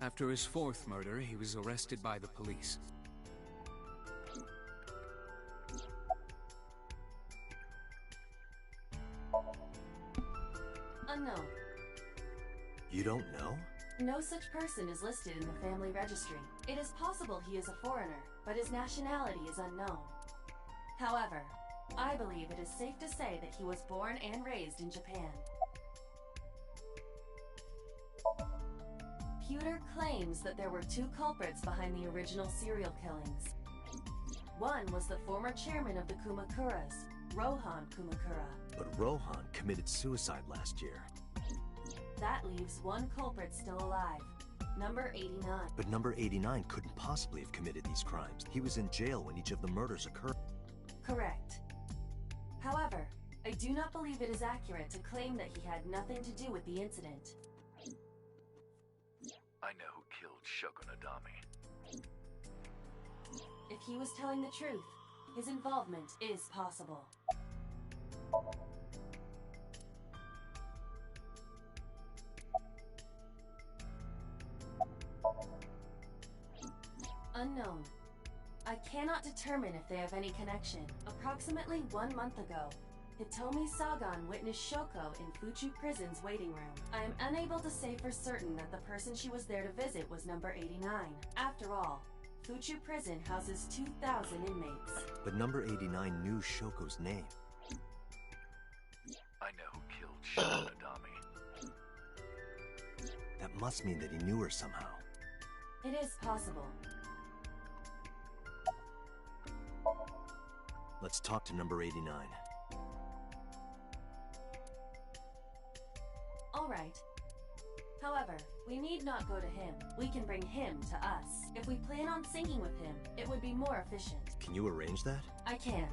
S2: After his 4th murder, he was arrested by the police.
S5: Unknown.
S3: You don't know?
S5: No such person is listed in the family registry. It is possible he is a foreigner, but his nationality is unknown. However, I believe it is safe to say that he was born and raised in Japan. Pewter claims that there were 2 culprits behind the original serial killings. One was the former chairman of the Kumakuras, Rohan Kumakura.
S3: But Rohan committed suicide last year.
S5: That leaves 1 culprit still alive, number 89.
S3: But number 89 couldn't possibly have committed these crimes. He was in jail when each of the murders occurred.
S5: Correct. However, I do not believe it is accurate to claim that he had nothing to do with the incident.
S10: I know who killed Shogunadami.
S5: If he was telling the truth, his involvement is possible. Unknown. I cannot determine if they have any connection. Approximately 1 month ago, Hitomi Sagan witnessed Shoko in Fuchu Prison's waiting room. I am unable to say for certain that the person she was there to visit was number 89. After all, Fuchu Prison houses 2,000 inmates.
S3: But number 89 knew Shoko's name.
S10: I know who killed Shogunadami.
S3: That must mean that he knew her somehow.
S5: It is possible.
S3: Let's talk to number 89.
S5: All right. However, we need not go to him. We can bring him to us. If we plan on syncing with him, it would be more efficient.
S3: Can you arrange that?
S5: I can.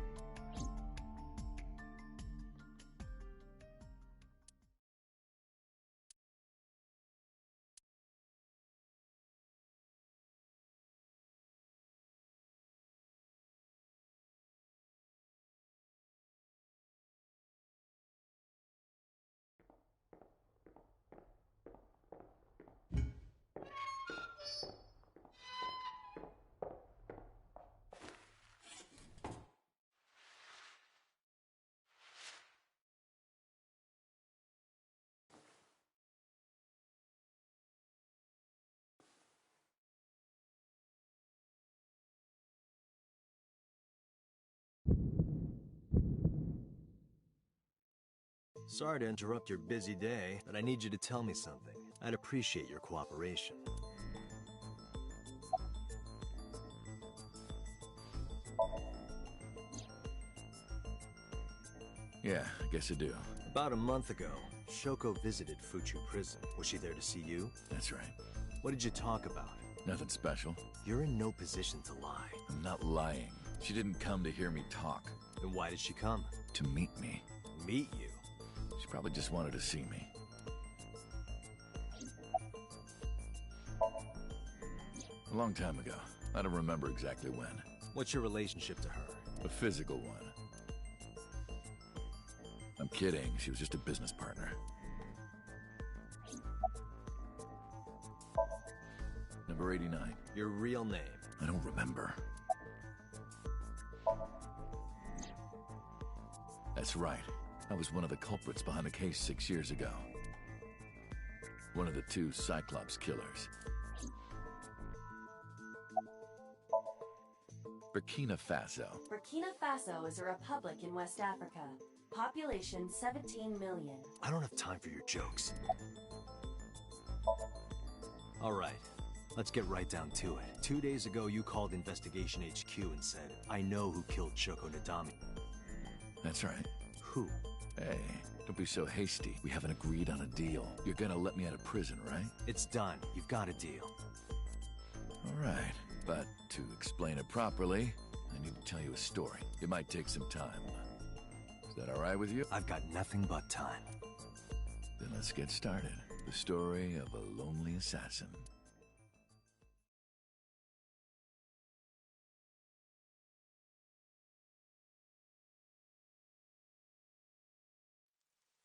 S3: Sorry to interrupt your busy day, but I need you to tell me something. I'd appreciate your cooperation.
S10: Yeah, I guess I do.
S3: About a month ago, Shoko visited Fuchu Prison. Was she there to see you?
S10: That's right.
S3: What did you talk about?
S10: Nothing special.
S3: You're in no position to lie.
S10: I'm not lying. She didn't come to hear me talk.
S3: Then why did she come?
S10: To meet me.
S3: Meet you?
S10: She probably just wanted to see me. A long time ago. I don't remember exactly when.
S3: What's your relationship to her?
S10: A physical one. I'm kidding. She was just a business partner. Number 89.
S3: Your real name?
S10: I don't remember. That's right. I was one of the culprits behind the case 6 years ago. One of the two Cyclops killers. Burkina Faso.
S5: Burkina Faso is a republic in West Africa. Population 17 million.
S3: I don't have time for your jokes. All right, let's get right down to it. 2 days ago, you called Investigation HQ and said, I know who killed Shoko Nadami.
S10: That's right.
S3: Who?
S10: Hey, don't be so hasty. We haven't agreed on a deal. You're gonna let me out of prison, right?
S3: It's done. You've got a deal.
S10: All right, but to explain it properly, I need to tell you a story. It might take some time. Is that all right with you?
S3: I've got nothing but time.
S10: Then let's get started. The story of a lonely assassin.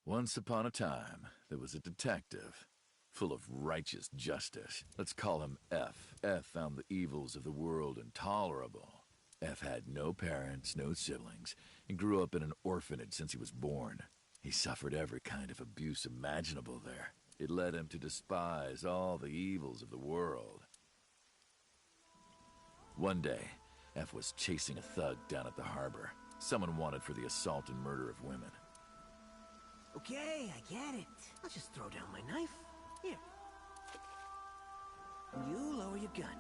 S10: Once upon a time, there was a detective, full of righteous justice. Let's call him F. F found the evils of the world intolerable. F had no parents, no siblings, and grew up in an orphanage since he was born. He suffered every kind of abuse imaginable there. It led him to despise all the evils of the world. One day, F was chasing a thug down at the harbor, someone wanted for the assault and murder of women.
S13: Okay, I get it. I'll just throw down my knife. Here. You lower your gun.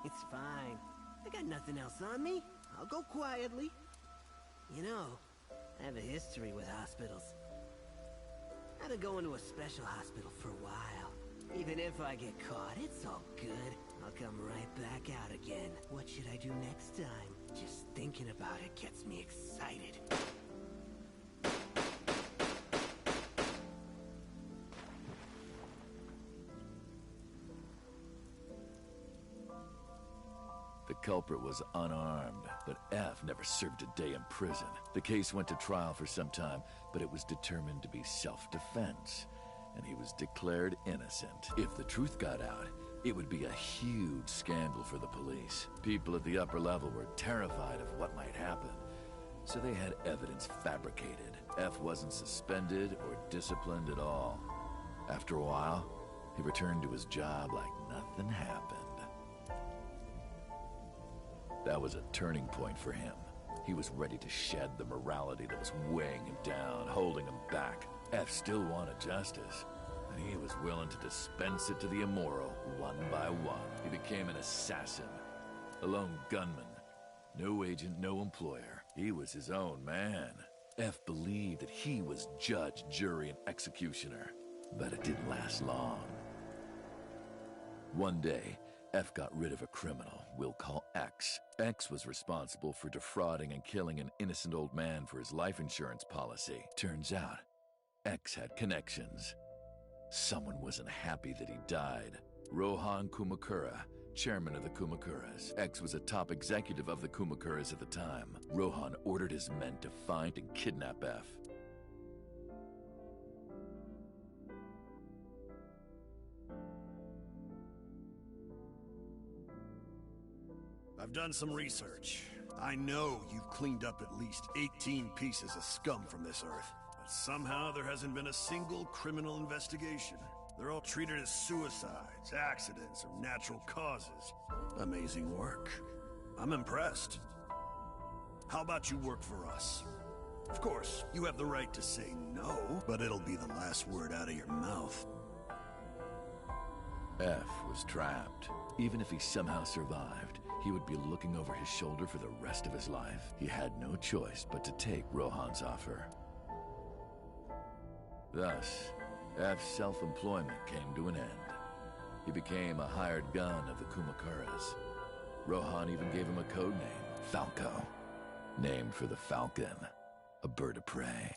S13: It's fine. I got nothing else on me. I'll go quietly. You know, I have a history with hospitals. I've been going to a special hospital for a while. Even if I get caught, it's all good. I'll come right back out again. What should I do next time? Just thinking about it gets me excited.
S10: The culprit was unarmed, but F never served a day in prison. The case went to trial for some time, but it was determined to be self-defense, and he was declared innocent. If the truth got out, it would be a huge scandal for the police. People at the upper level were terrified of what might happen, so they had evidence fabricated. F wasn't suspended or disciplined at all. After a while, he returned to his job like nothing happened. That was a turning point for him. He was ready to shed the morality that was weighing him down, holding him back. F still wanted justice, and he was willing to dispense it to the immoral, one by one. He became an assassin, a lone gunman. No agent, no employer, He was his own man. F believed that he was judge, jury, and executioner. But it didn't last long. One day, F got rid of a criminal we'll call X. X was responsible for defrauding and killing an innocent old man for his life insurance policy. Turns out, X had connections. Someone wasn't happy that he died. Rohan Kumakura, chairman of the Kumakuras. X was a top executive of the Kumakuras at the time. Rohan ordered his men to find and kidnap F.
S14: I've done some research. I know you've cleaned up at least 18 pieces of scum from this earth. But somehow there hasn't been a single criminal investigation. They're all treated as suicides, accidents, or natural causes. Amazing work. I'm impressed. How about you work for us? Of course, you have the right to say no, but it'll be the last word out of your mouth.
S10: F was trapped. Even if he somehow survived, he would be looking over his shoulder for the rest of his life. He had no choice but to take Rohan's offer. Thus, F's self-employment came to an end. He became a hired gun of the Kumakuras. Rohan even gave him a code name, Falco, named for the falcon, a bird of prey.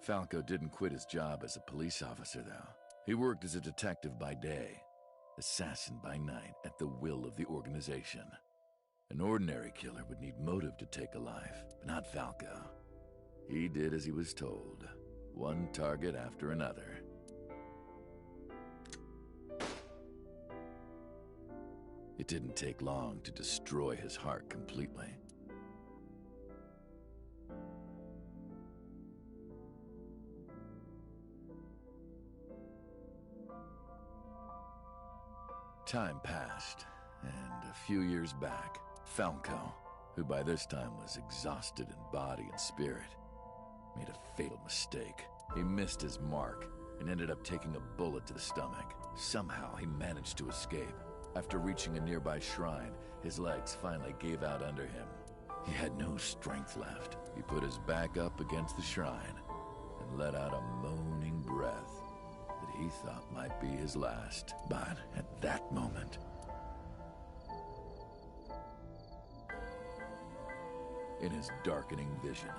S10: Falco didn't quit his job as a police officer, though. He worked as a detective by day, assassin by night, at the will of the organization. An ordinary killer would need motive to take a life, but not Falco. He did as he was told, one target after another. It didn't take long to destroy his heart completely. Time passed, and a few years back, Falco, who by this time was exhausted in body and spirit, made a fatal mistake. He missed his mark and ended up taking a bullet to the stomach. Somehow, he managed to escape. After reaching a nearby shrine, his legs finally gave out under him. He had no strength left. He put his back up against the shrine and let out a moaning breath that he thought might be his last. But at that moment, in his darkening vision,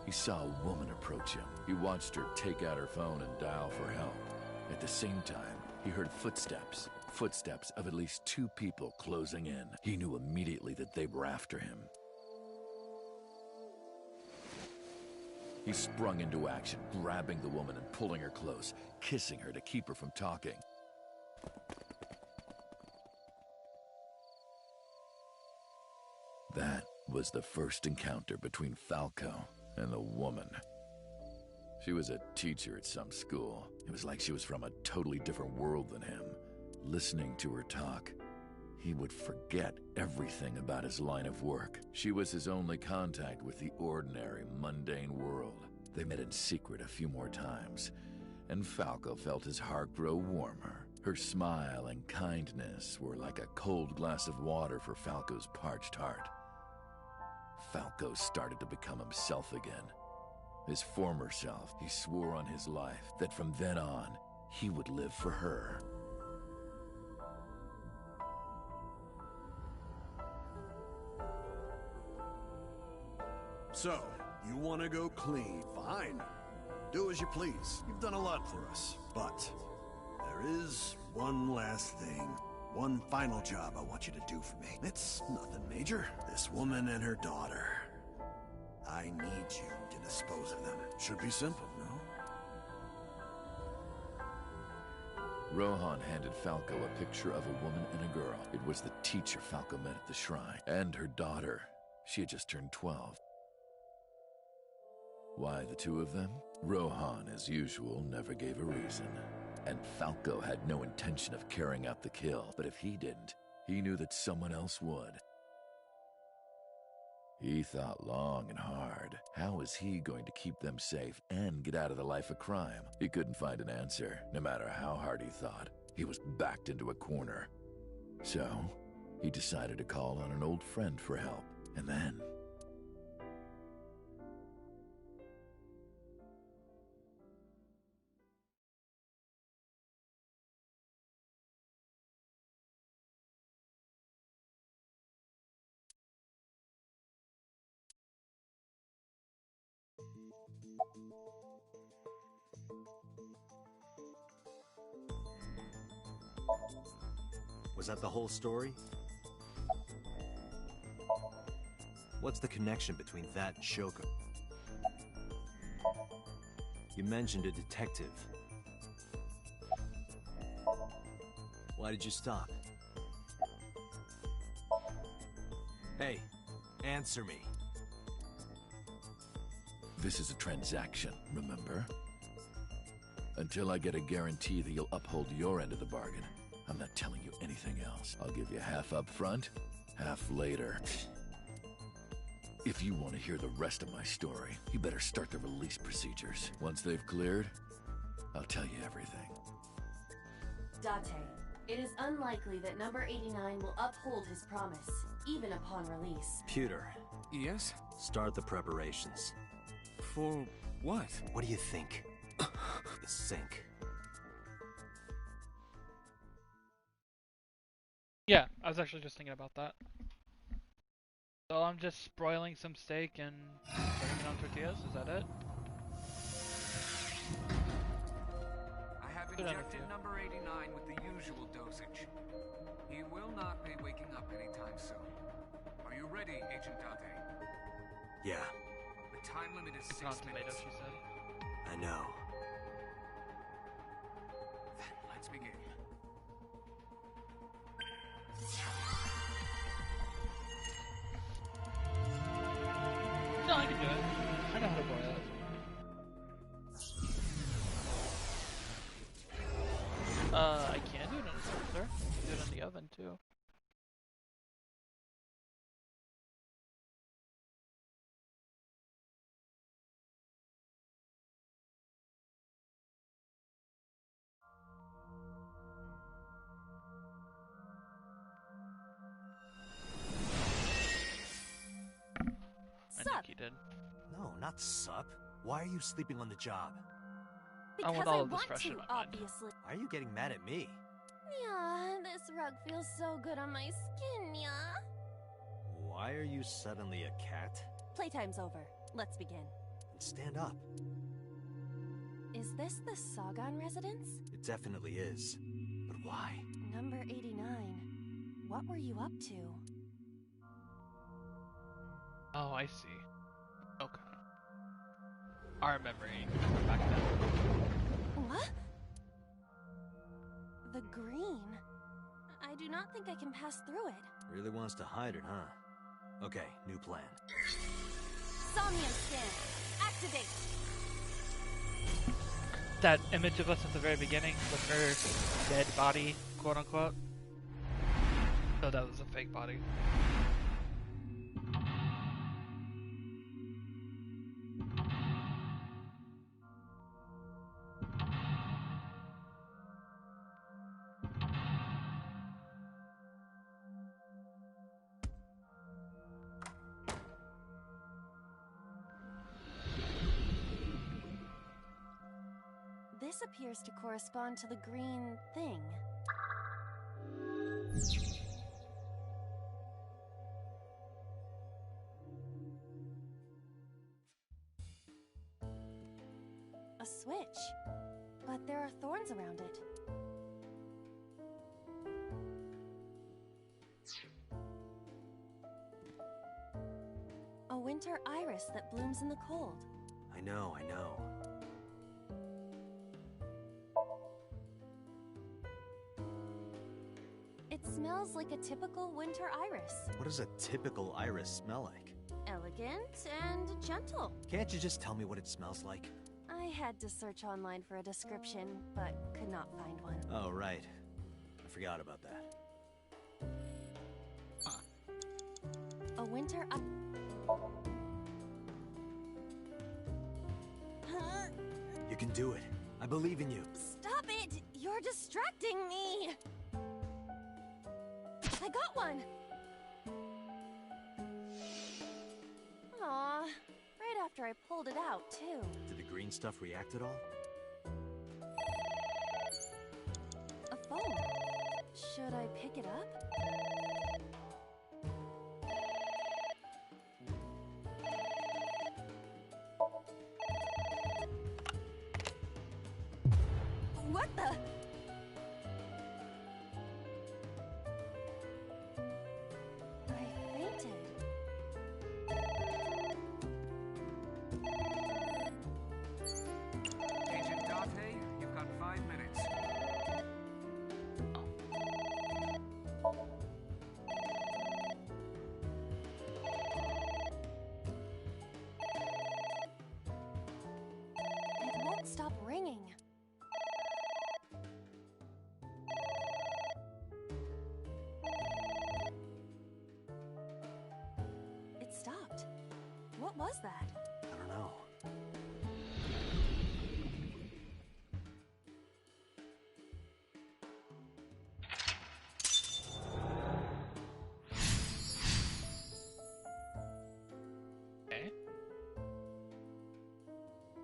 S10: he saw a woman approach him. He watched her take out her phone and dial for help. At the same time, he heard footsteps of at least 2 people closing in. He knew immediately that they were after him. He sprung into action, grabbing the woman and pulling her close, kissing her to keep her from talking. That was the first encounter between Falco and the woman. She was a teacher at some school. It was like she was from a totally different world than him. Listening to her talk, he would forget everything about his line of work. She was his only contact with the ordinary, mundane world. They met in secret a few more times, and Falco felt his heart grow warmer. Her smile and kindness were like a cold glass of water for Falco's parched heart. Falco started to become himself again. His former self. He swore on his life that from then on, he would live for her.
S14: So, you want to go clean? Fine. Do as you please. You've done a lot for us. But there is one last thing. One final job I want you to do for me. It's nothing major. This woman and her daughter. I need you to dispose of them. Should be simple, no?
S10: Rohan handed Falco a picture of a woman and a girl. It was the teacher Falco met at the shrine. And her daughter. She had just turned 12. Why the 2 of them? Rohan, as usual, never gave a reason. And Falco had no intention of carrying out the kill. But if he didn't, he knew that someone else would. He thought long and hard. How was he going to keep them safe and get out of the life of crime? He couldn't find an answer, no matter how hard he thought. He was backed into a corner. So, he decided to call on an old friend for help. And then...
S3: Was that the whole story? What's the connection between that and Shoko? You mentioned a detective. Why did you stop? Hey, answer me.
S10: This is a transaction, remember? Until I get a guarantee that you'll uphold your end of the bargain, I'm not telling you anything else. I'll give you half up front, half later. If you want to hear the rest of my story, you better start the release procedures. Once they've cleared, I'll tell you everything.
S5: Date, it is unlikely that number 89 will uphold his promise, even upon release.
S3: Pewter.
S2: Yes?
S3: Start the preparations.
S2: For what?
S3: What do you think? The sink.
S1: Yeah, I was actually just thinking about that. So I'm just broiling some steak and putting it on tortillas, is that it?
S15: I have injected number 89 with the usual dosage. He will not be waking up anytime soon. Are you ready, Agent Date?
S3: Yeah,
S15: The time limit is
S1: It's
S15: 6
S1: not tomato,
S15: minutes.
S1: she said.
S3: I know.
S15: Then let's begin.
S1: No, I can do it. I know how to broil it. I can do it in a toaster. I can do it in the oven too. I think he did.
S3: No, not sup. Why are you sleeping on the job?
S4: Because
S1: want all of this fresh in my mind.
S4: obviously.
S3: Why are you getting mad at me?
S4: Yeah, this rug feels so good on my skin, yeah.
S3: Why are you suddenly a cat?
S4: Playtime's over. Let's begin.
S3: Stand up.
S4: Is this the Sagan residence?
S3: It definitely is. But why?
S4: Number 89. What were you up to?
S1: Oh, I see. Okay. I remember back then.
S4: What? The green. I do not think I can pass through it.
S3: Really wants to hide it, huh? Okay, new plan.
S4: Somnium scan. Activate.
S1: That image of us at the very beginning with her dead body, quote unquote. So that was a fake body.
S4: This appears to correspond to the green thing. A switch. But there are thorns around it. A winter iris that blooms in the cold.
S3: I know.
S4: It smells like a typical winter iris.
S3: What does a typical iris smell like?
S4: Elegant and gentle.
S3: Can't you just tell me what it smells like?
S4: I had to search online for a description, but could not find one.
S3: Oh, right. I forgot about that.
S4: A winter
S3: You can do it. I believe in you.
S4: Stop it! You're distracting me! I got one! Aw, right after I pulled it out, too.
S3: Did the green stuff react at all?
S4: A phone. Should I pick it up? What the? I fainted.
S15: Agent Date, you've got 5 minutes.
S4: It won't stop ringing. It stopped. What was that?
S3: I don't know.
S1: Okay.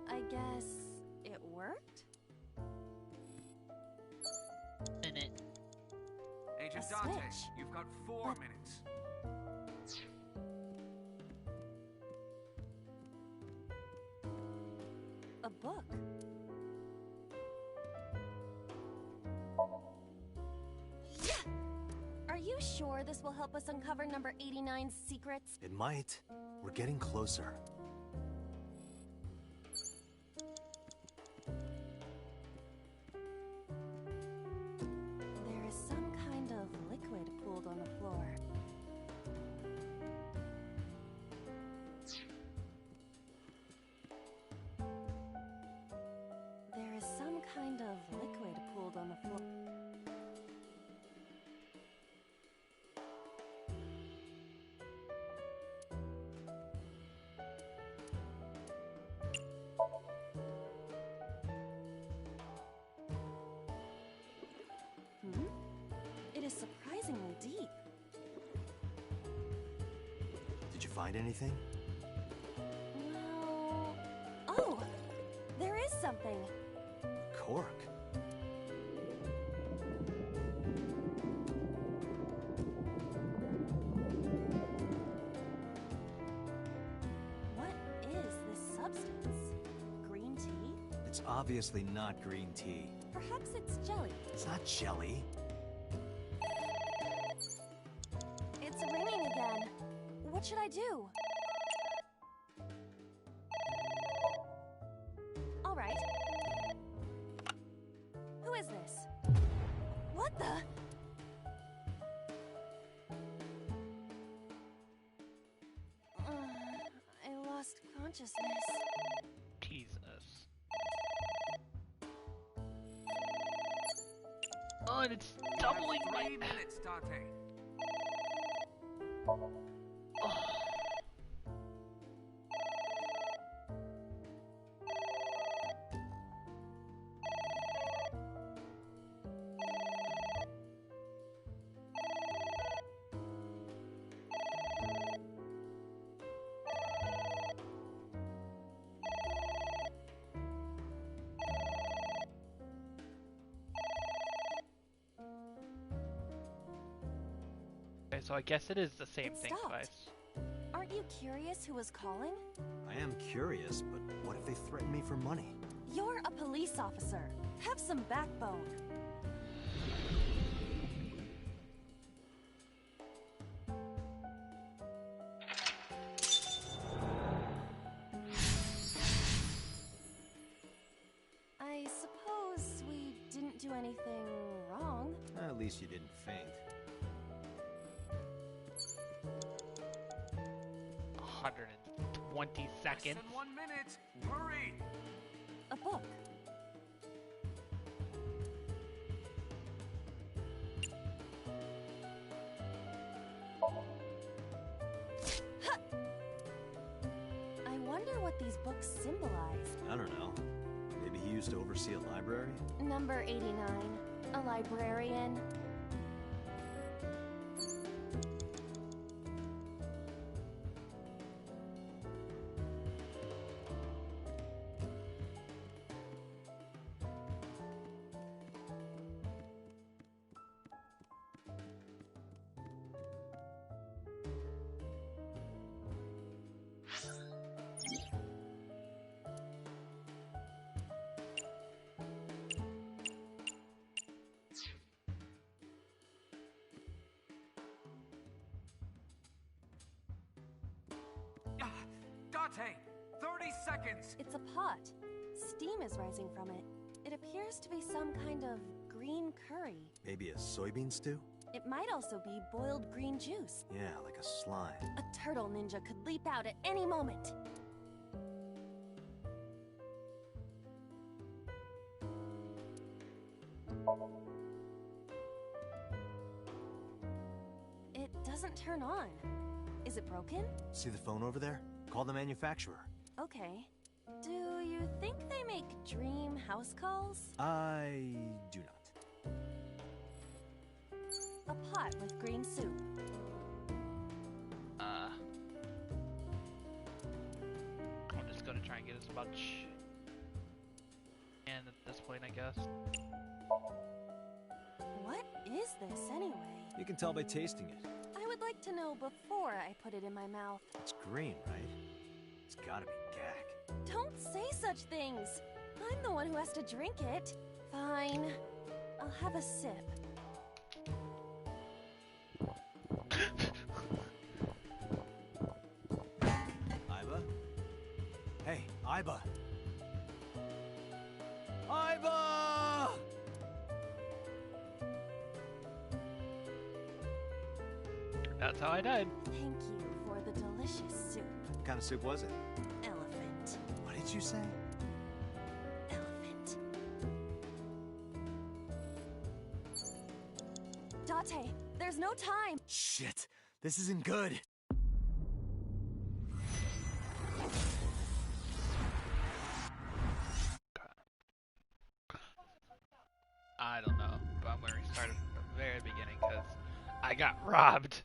S4: I guess it worked?
S1: Minute.
S15: Agent
S4: A
S15: Date,
S4: switch.
S15: you've got 4 minutes.
S4: A book. Yeah! Are you sure this will help us uncover number 89's secrets?
S3: It might. We're getting closer.
S4: There is some kind of liquid pooled on the floor. There is some kind of liquid pooled on the floor. It is surprisingly deep.
S3: Did you find anything?
S4: Well... Oh! There is something.
S3: Cork.
S4: What is this substance? Green tea?
S3: It's obviously not green tea.
S4: Perhaps it's jelly.
S3: It's not jelly.
S4: It's ringing again. What should I do? All right. Who is this? What the? I lost consciousness.
S1: Jesus. Oh, and it's doubling my...
S15: 3 minutes, Date.
S1: Okay, so I guess it is the same
S4: It
S1: thing
S4: stopped.
S1: twice.
S4: Aren't you curious who was calling?
S3: I am curious, but what if they threaten me for money?
S4: You're a police officer. Have some backbone. I suppose we didn't do anything wrong.
S3: At least you didn't faint.
S1: 120 seconds.
S15: Less than 1 minute. Hurry!
S4: A book. what these books symbolize.
S3: I don't know. Maybe he used to oversee a library?
S4: Number 89. A librarian.
S15: Date, 30 seconds!
S4: It's a pot. Steam is rising from it. It appears to be some kind of green curry.
S3: Maybe a soybean stew?
S4: It might also be boiled green juice.
S3: Yeah, like a slime.
S4: A turtle ninja could leap out at any moment. It doesn't turn on. Is it broken?
S3: See the phone over there? Call the manufacturer.
S4: Okay. Do you think they make dream house calls?
S3: I do not.
S4: A pot with green soup.
S1: I'm just gonna try and get as much. And at this point, I guess.
S4: What is this anyway?
S3: You can tell by tasting it.
S4: I would like to know before I put it in my mouth.
S3: It's green, right? It's gotta be gack.
S4: Don't say such things. I'm the one who has to drink it. Fine. I'll have a sip.
S3: Iba? Hey, Iba! Iba!
S1: That's how I died.
S4: Thank you for the delicious soup.
S3: What kind of soup was it?
S4: Elephant.
S3: What did you say?
S4: Elephant. Date, there's no time.
S3: Shit, this isn't good.
S1: I don't know, but I'm gonna restart it from the very beginning because I got robbed.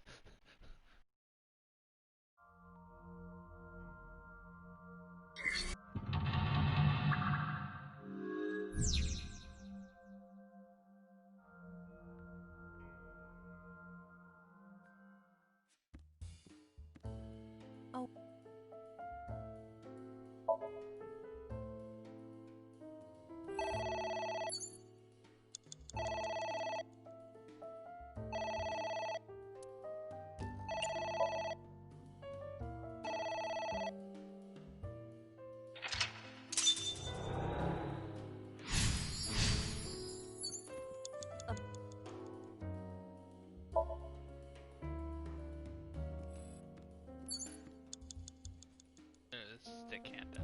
S4: Oh.
S1: Stick handed.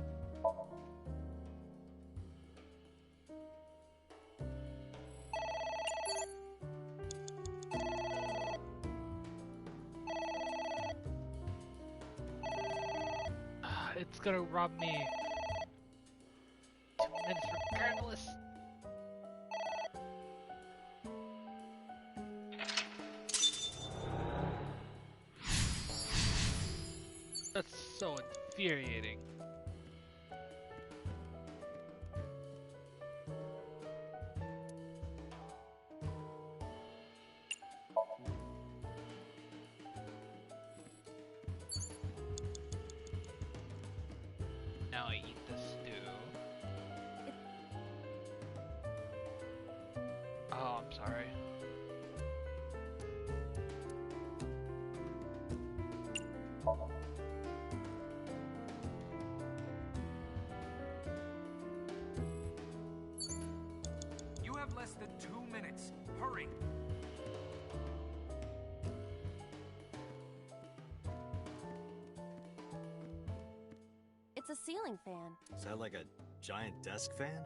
S1: It's gonna rob me. 2 minutes regardless. That's so infuriating. Now I eat the stew. Oh, I'm sorry.
S15: You have less than 2 minutes. Hurry!
S4: It's a ceiling fan.
S3: Is that like a giant desk fan?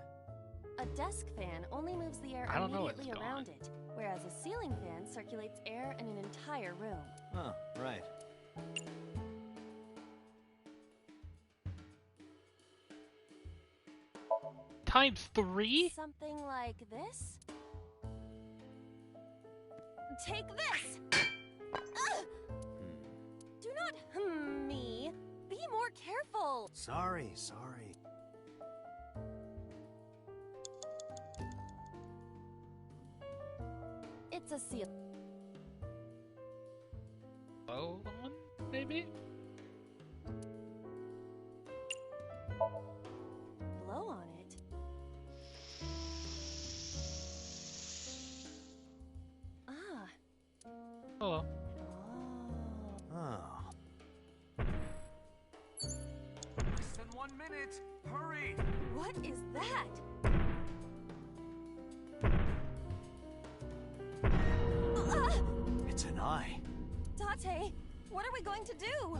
S4: A desk fan only moves the air
S1: I don't know
S4: immediately
S1: what's
S4: around it, whereas a ceiling fan circulates air in an entire room.
S3: Oh, right.
S1: Times 3?
S4: Something like this? Take this! Do not me. Be more careful.
S3: Sorry.
S4: It's a seal.
S1: Blow on, maybe?
S4: Blow on it. Ah.
S1: Oh.
S3: Oh.
S15: Less than 1 minute. Hurry!
S4: What is that?
S3: It's an eye.
S4: Date, what are we going to do?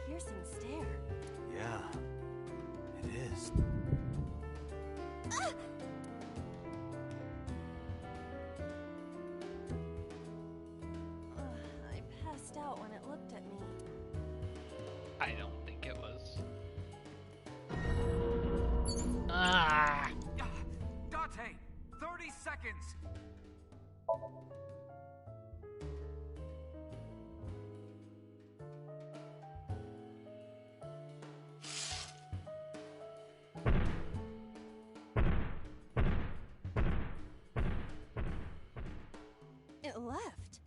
S4: Piercing stare.
S3: Yeah, it is.
S4: I passed out when it looked at me.
S1: I don't think it was. Ah!
S15: Date! 30 seconds!
S4: It left.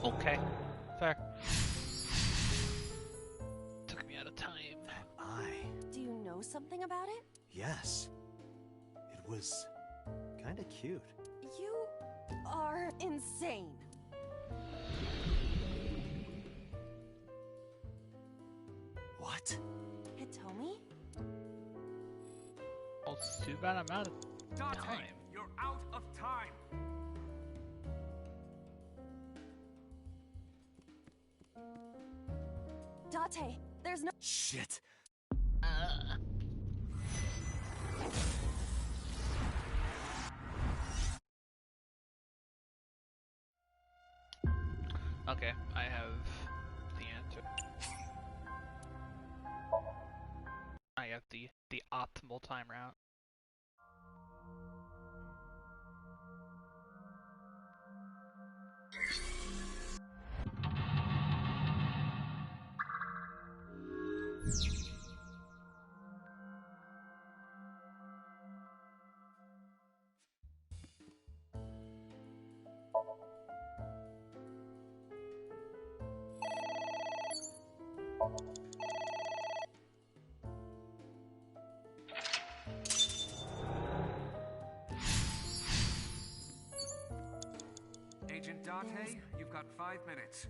S1: Okay. Fair. Took me out of time.
S3: That eye.
S4: Do you know something about it?
S3: Yes. It was kind of cute.
S4: You are insane.
S3: What?
S4: Hitomi?
S1: Oh, it's too bad I'm out of
S15: Date,
S1: time.
S15: you're out of time!
S4: Date, there's no—
S3: Shit.
S1: Okay, I have the answer. I have the optimal time route.
S15: Agent Date, you've got 5 minutes.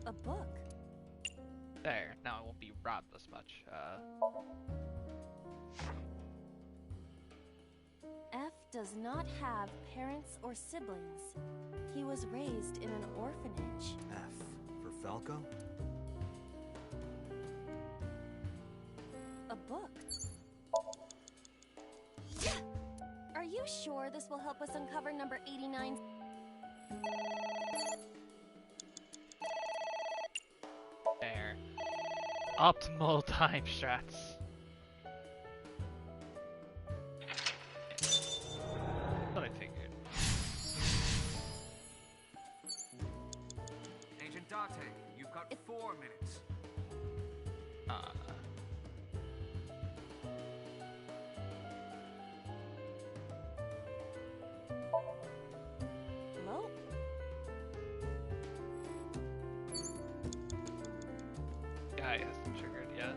S4: a book.
S1: There, now I won't be robbed as much.
S4: F does not have parents or siblings. He was raised in an orphanage.
S3: F for Falco?
S4: A book. Are you sure this will help us uncover number 89?
S1: There. Optimal time strats. What I figured.
S15: Agent Date, you've got 4 minutes.
S4: Hello?
S1: Guy hasn't triggered yet.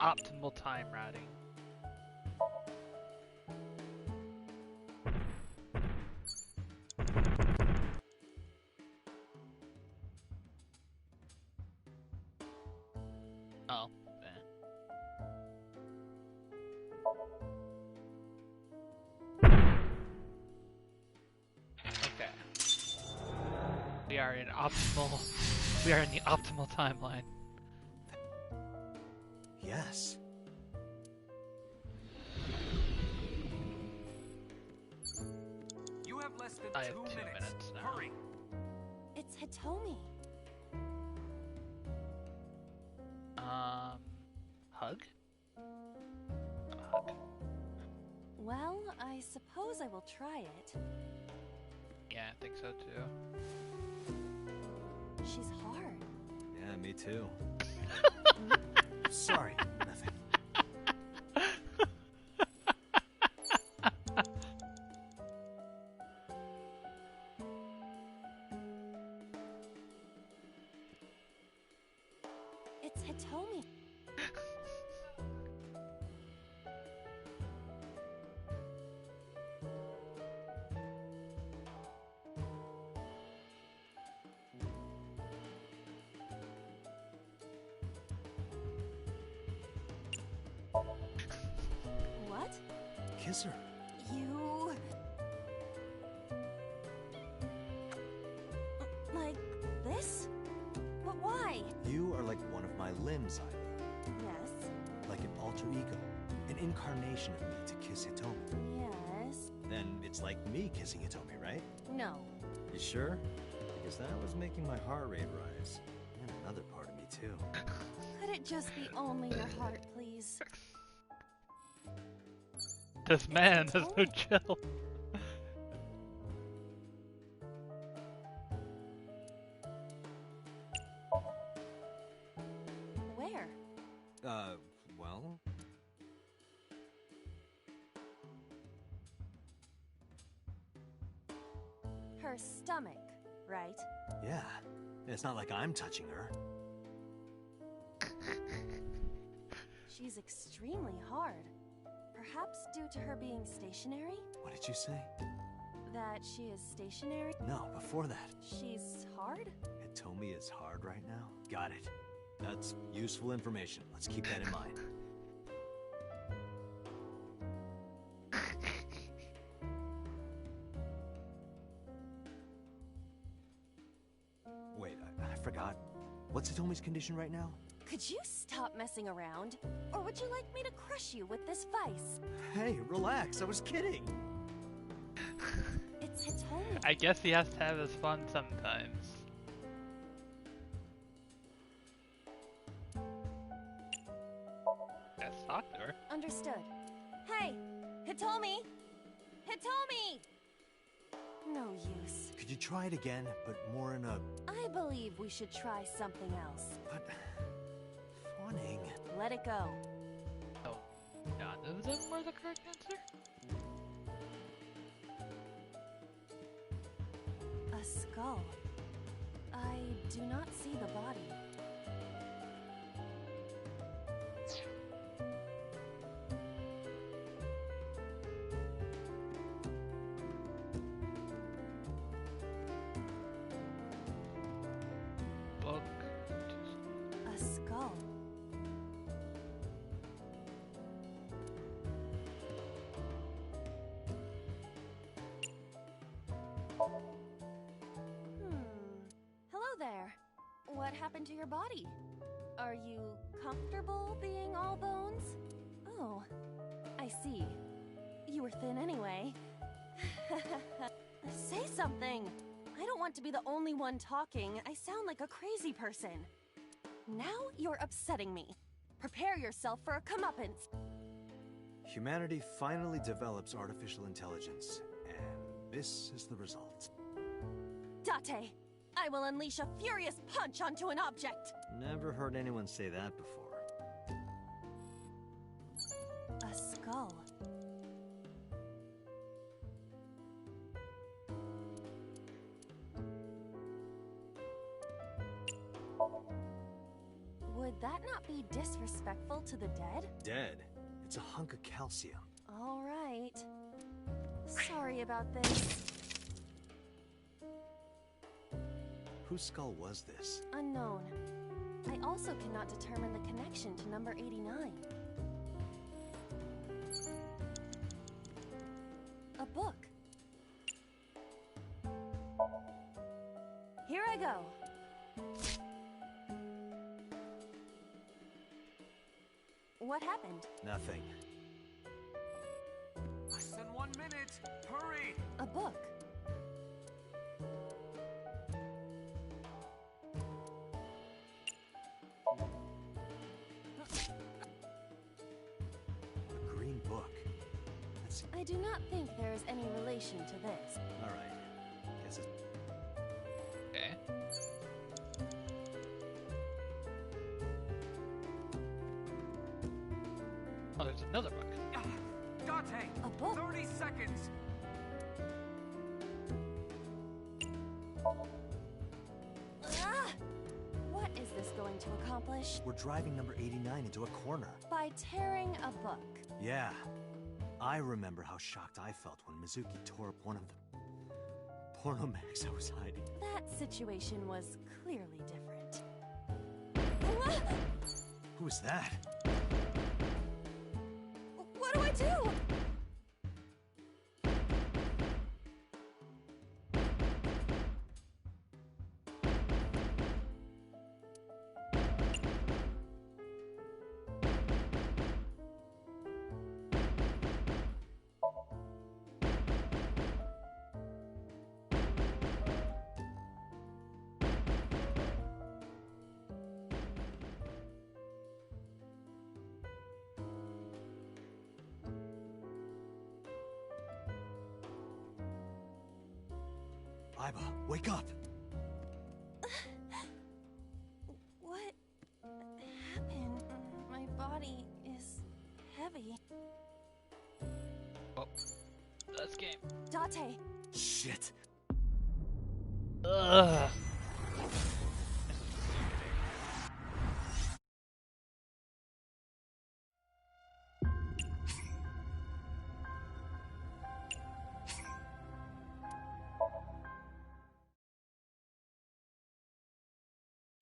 S1: Optimal time routing. Oh. Okay. We are in optimal. We are in the optimal timeline.
S3: Yes.
S15: You have less than
S1: I have
S15: 2
S1: 2 minutes now.
S15: Hurry.
S4: It's Hitomi.
S1: Hug?
S4: Well, I suppose I will try it.
S1: Yeah, I think so too.
S4: She's hard.
S3: Yeah, me too. Sorry, nothing.
S4: It's Hitomi. What?
S3: Kiss her.
S4: You... Like this? But why?
S3: You are like one of my limbs,
S4: Yes.
S3: like an alter ego, an incarnation of me to kiss Hitomi.
S4: Yes.
S3: Then it's like me kissing Hitomi, right?
S4: No.
S3: You sure? Because that was making my heart rate rise. And another part of me, too.
S4: Could it just be only your heart, please?
S1: This man has no chill.
S4: Where?
S3: Well...
S4: Her stomach, right?
S3: Yeah. It's not like I'm touching her.
S4: She's extremely hard. Perhaps due to her being stationary?
S3: What did you say?
S4: That she is stationary?
S3: No, before that.
S4: She's hard?
S3: Hitomi is hard right now? Got it. That's useful information. Let's keep that in mind. Wait, I forgot. What's Hitomi's condition right now?
S4: Could you stop messing around? Or would you like me to crush you with this vice?
S3: Hey, relax. I was kidding.
S4: It's Hitomi.
S1: I guess he has to have his fun sometimes. Yes, doctor.
S4: Understood. Hey! Hitomi! Hitomi! No use.
S3: Could you try it again, but more in a...
S4: I believe we should try something else.
S3: But... Fawning.
S4: Let it go.
S1: Oh, none of them were the correct answer?
S4: A skull. I do not see the body.
S1: Book.
S4: A skull. Hello there. What happened to your body? Are you comfortable being all bones? Oh, I see. You were thin anyway. Say something! I don't want to be the only one talking. I sound like a crazy person. Now you're upsetting me. Prepare yourself for a comeuppance.
S3: Humanity finally develops artificial intelligence, and this is the result.
S4: Date, I will unleash a furious punch onto an object.
S3: Never heard anyone say that before.
S4: A skull. Would Would that not be disrespectful to the dead?
S3: Dead? It's a hunk of calcium.
S4: All right. Sorry about this.
S3: Whose skull was this?
S4: Unknown. I also cannot determine the connection to number 89. A book. Here I go. What happened?
S3: Nothing.
S15: Less than 1 minute. Hurry!
S4: A book.
S3: A green book. That's...
S4: I do not think there is any relation to this.
S3: All right. Guess it's...
S1: Okay. Oh, there's another book.
S15: Dante!
S4: A book?
S15: 30 seconds!
S4: Ah! What is this going to accomplish?
S3: We're driving number 89 into a corner.
S4: By tearing a book.
S3: Yeah. I remember how shocked I felt when Mizuki tore up one of the porno mags I was hiding.
S4: That situation was clearly different. Ah!
S3: Who was that?
S4: What do I do?
S3: Iba, wake up!
S4: What happened? My body is heavy.
S1: Oh, that's game.
S4: Date.
S3: Shit.
S1: Ugh.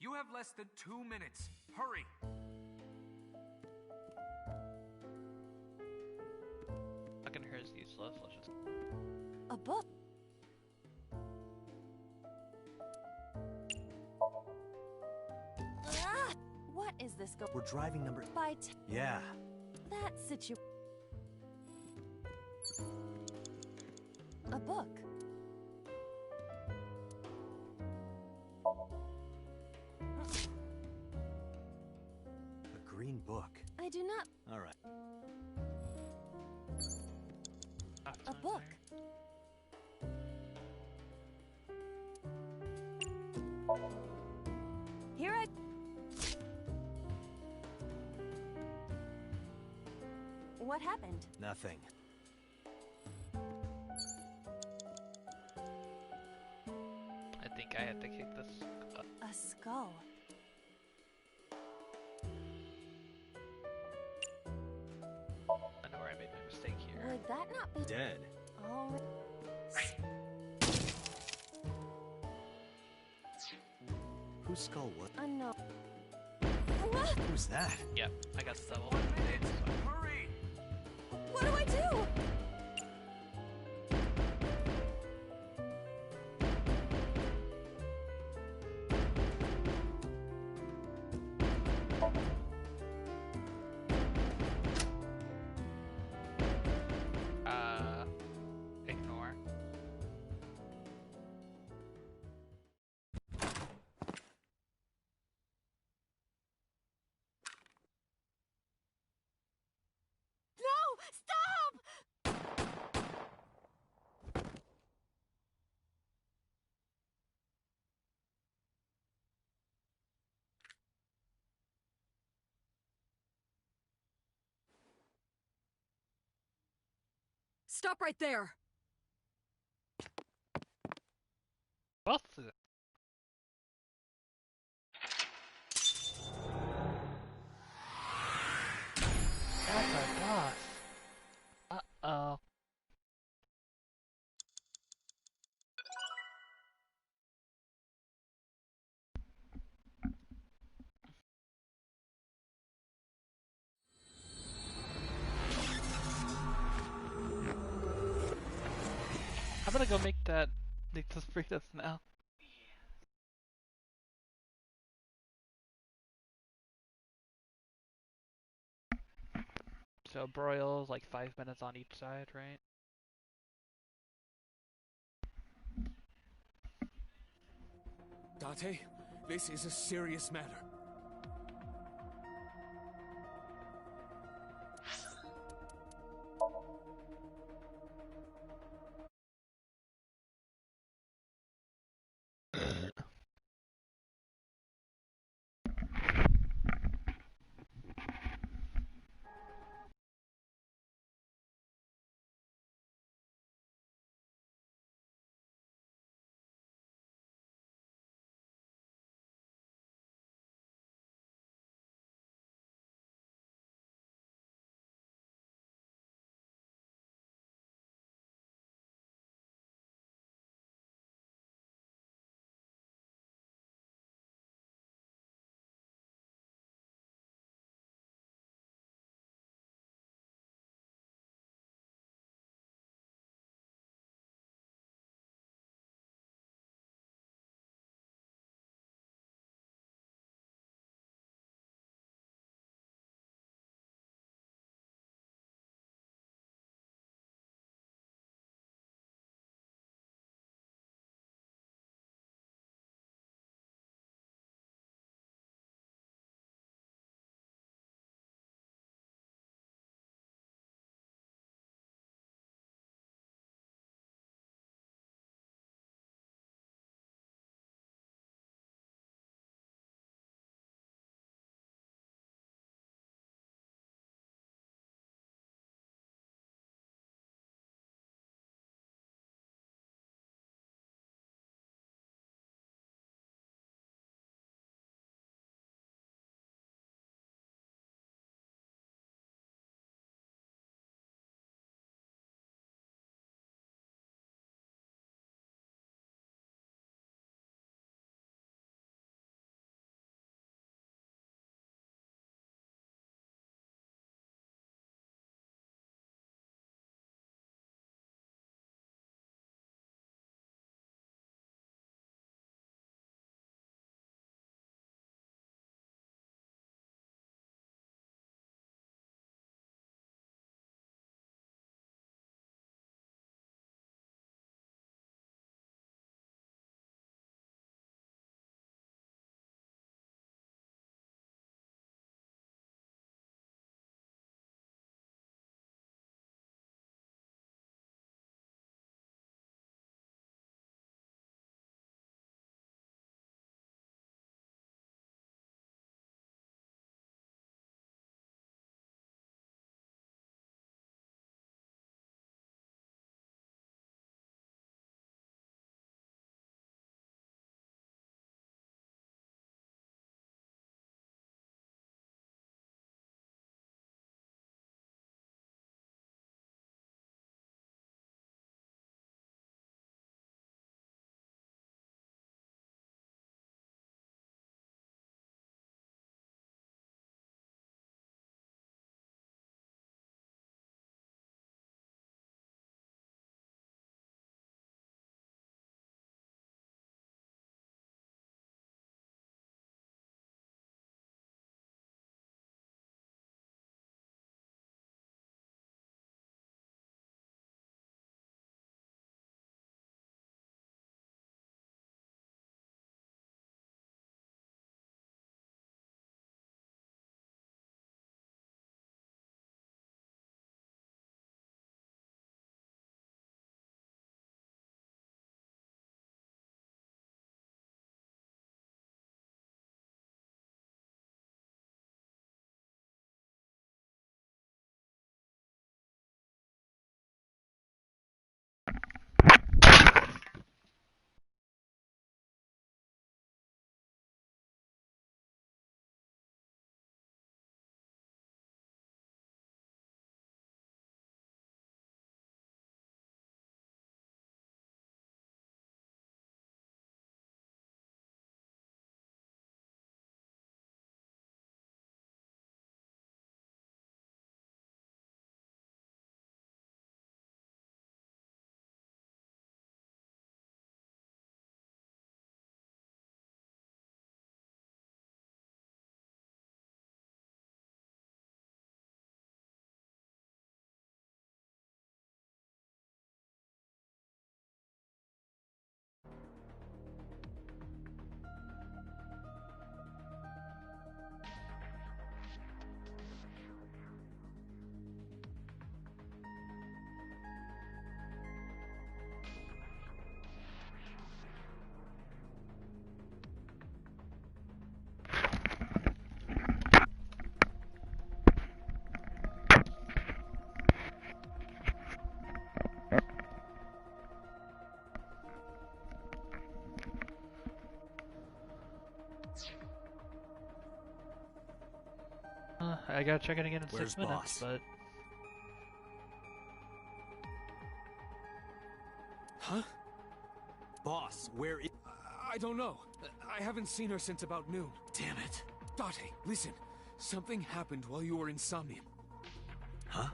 S15: You have less than 2 minutes. Hurry!
S1: Fucking her is useless. Let's just...
S4: A book. Ah! What is this go?
S3: We're driving number...
S4: By
S3: Yeah.
S4: that situation. A book.
S3: A green book.
S4: I do not.
S3: All right.
S4: A book. Here I. What happened?
S3: Nothing.
S1: I think I had to kick this up.
S4: A skull.
S1: I know where I made my mistake here.
S4: Would that not be
S3: Dead.
S4: all?
S3: Whose skull was...
S4: Unknown.
S3: Who's that?
S1: Yep, I got settled.
S15: 1 minute! Hurry!
S4: What do I do?
S1: Ignore.
S12: No! Stop!
S9: Stop right there!
S1: Both of them. gonna go make those burritos now. So broils like 5 minutes on each side, right?
S2: Date, this is a serious matter.
S1: I gotta check it again in
S3: Where's
S1: 6 minutes,
S3: boss?
S1: but...
S2: Huh?
S3: Boss, where is...
S2: I don't know. I haven't seen her since about noon.
S3: Damn it.
S2: Date, listen. Something happened while you were in Somnium.
S3: Huh?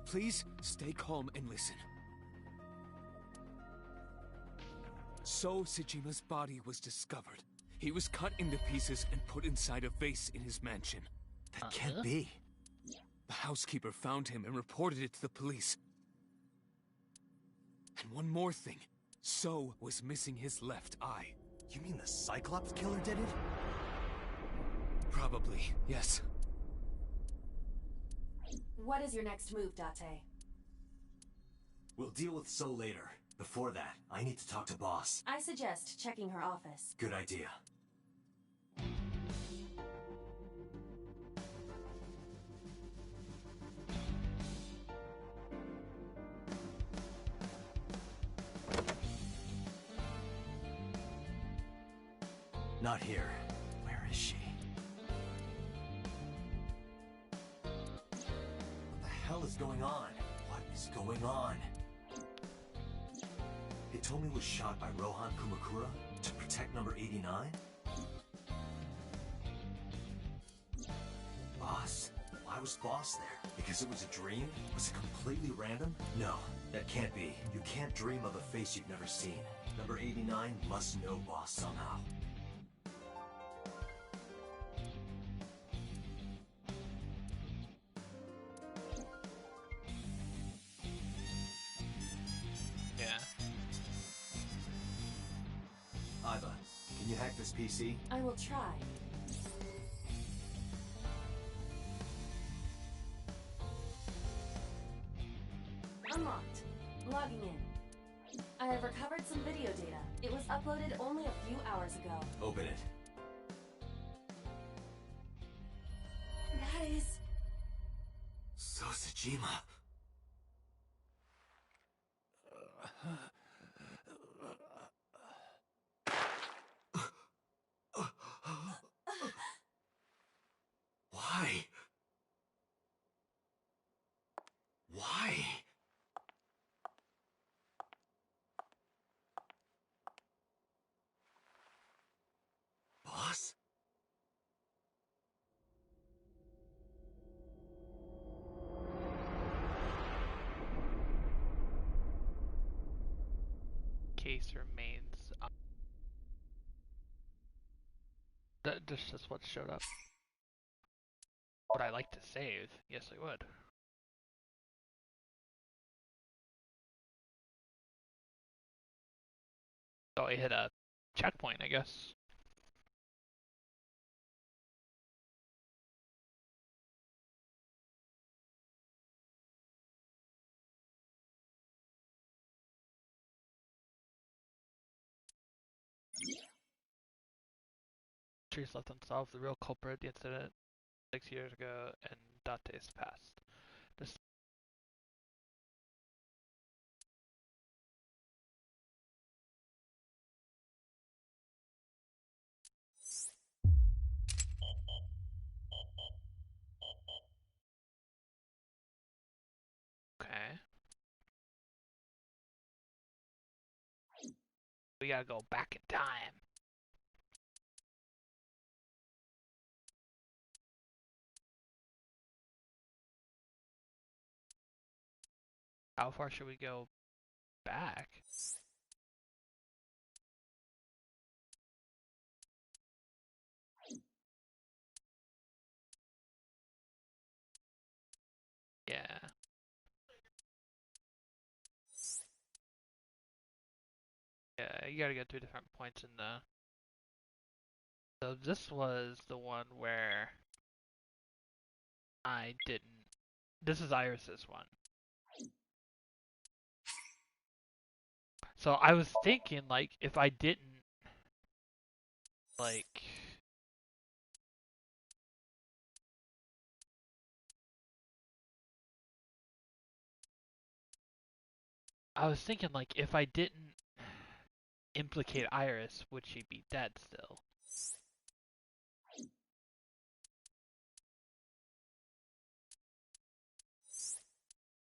S2: Please stay calm and listen. So Sejima's body was discovered. He was cut into pieces and put inside a vase in his mansion.
S3: That can't be.
S2: The housekeeper found him and reported it to the police. And one more thing. So was missing his left eye.
S3: You mean the Cyclops killer did it?
S2: Probably, yes.
S5: What is your next move, Date?
S3: We'll deal with So later. Before that, I need to talk to boss.
S5: I suggest checking her office.
S3: Good idea. Not here. Where is she? What the hell is going on? What is going on? Hitomi was shot by Rohan Kumakura to protect number 89? Boss? Why was Boss there? Because it was a dream? Was it completely random? No, that can't be. You can't dream of a face you've never seen. Number 89 must know Boss somehow. Iva, can you hack this PC?
S5: I will try. Unlocked. Logging in. I have recovered some video data. It was uploaded only a few hours ago.
S3: Open it.
S5: That is...
S3: So Sejima. Why? Why? Boss?
S1: Case remains up. This is what showed up. Would I like to save? Yes, I would. So I hit a checkpoint, I guess. Trees left unsolved. The real culprit of the incident 6 years ago, and Date's past. This okay. We gotta go back in time. How far should we go back? Yeah. Yeah, you gotta go to different points in the... So this was the one where I didn't... This is Iris's one. So I was thinking, like, if I didn't... Like... I was thinking, like, if I didn't implicate Iris, would she be dead still?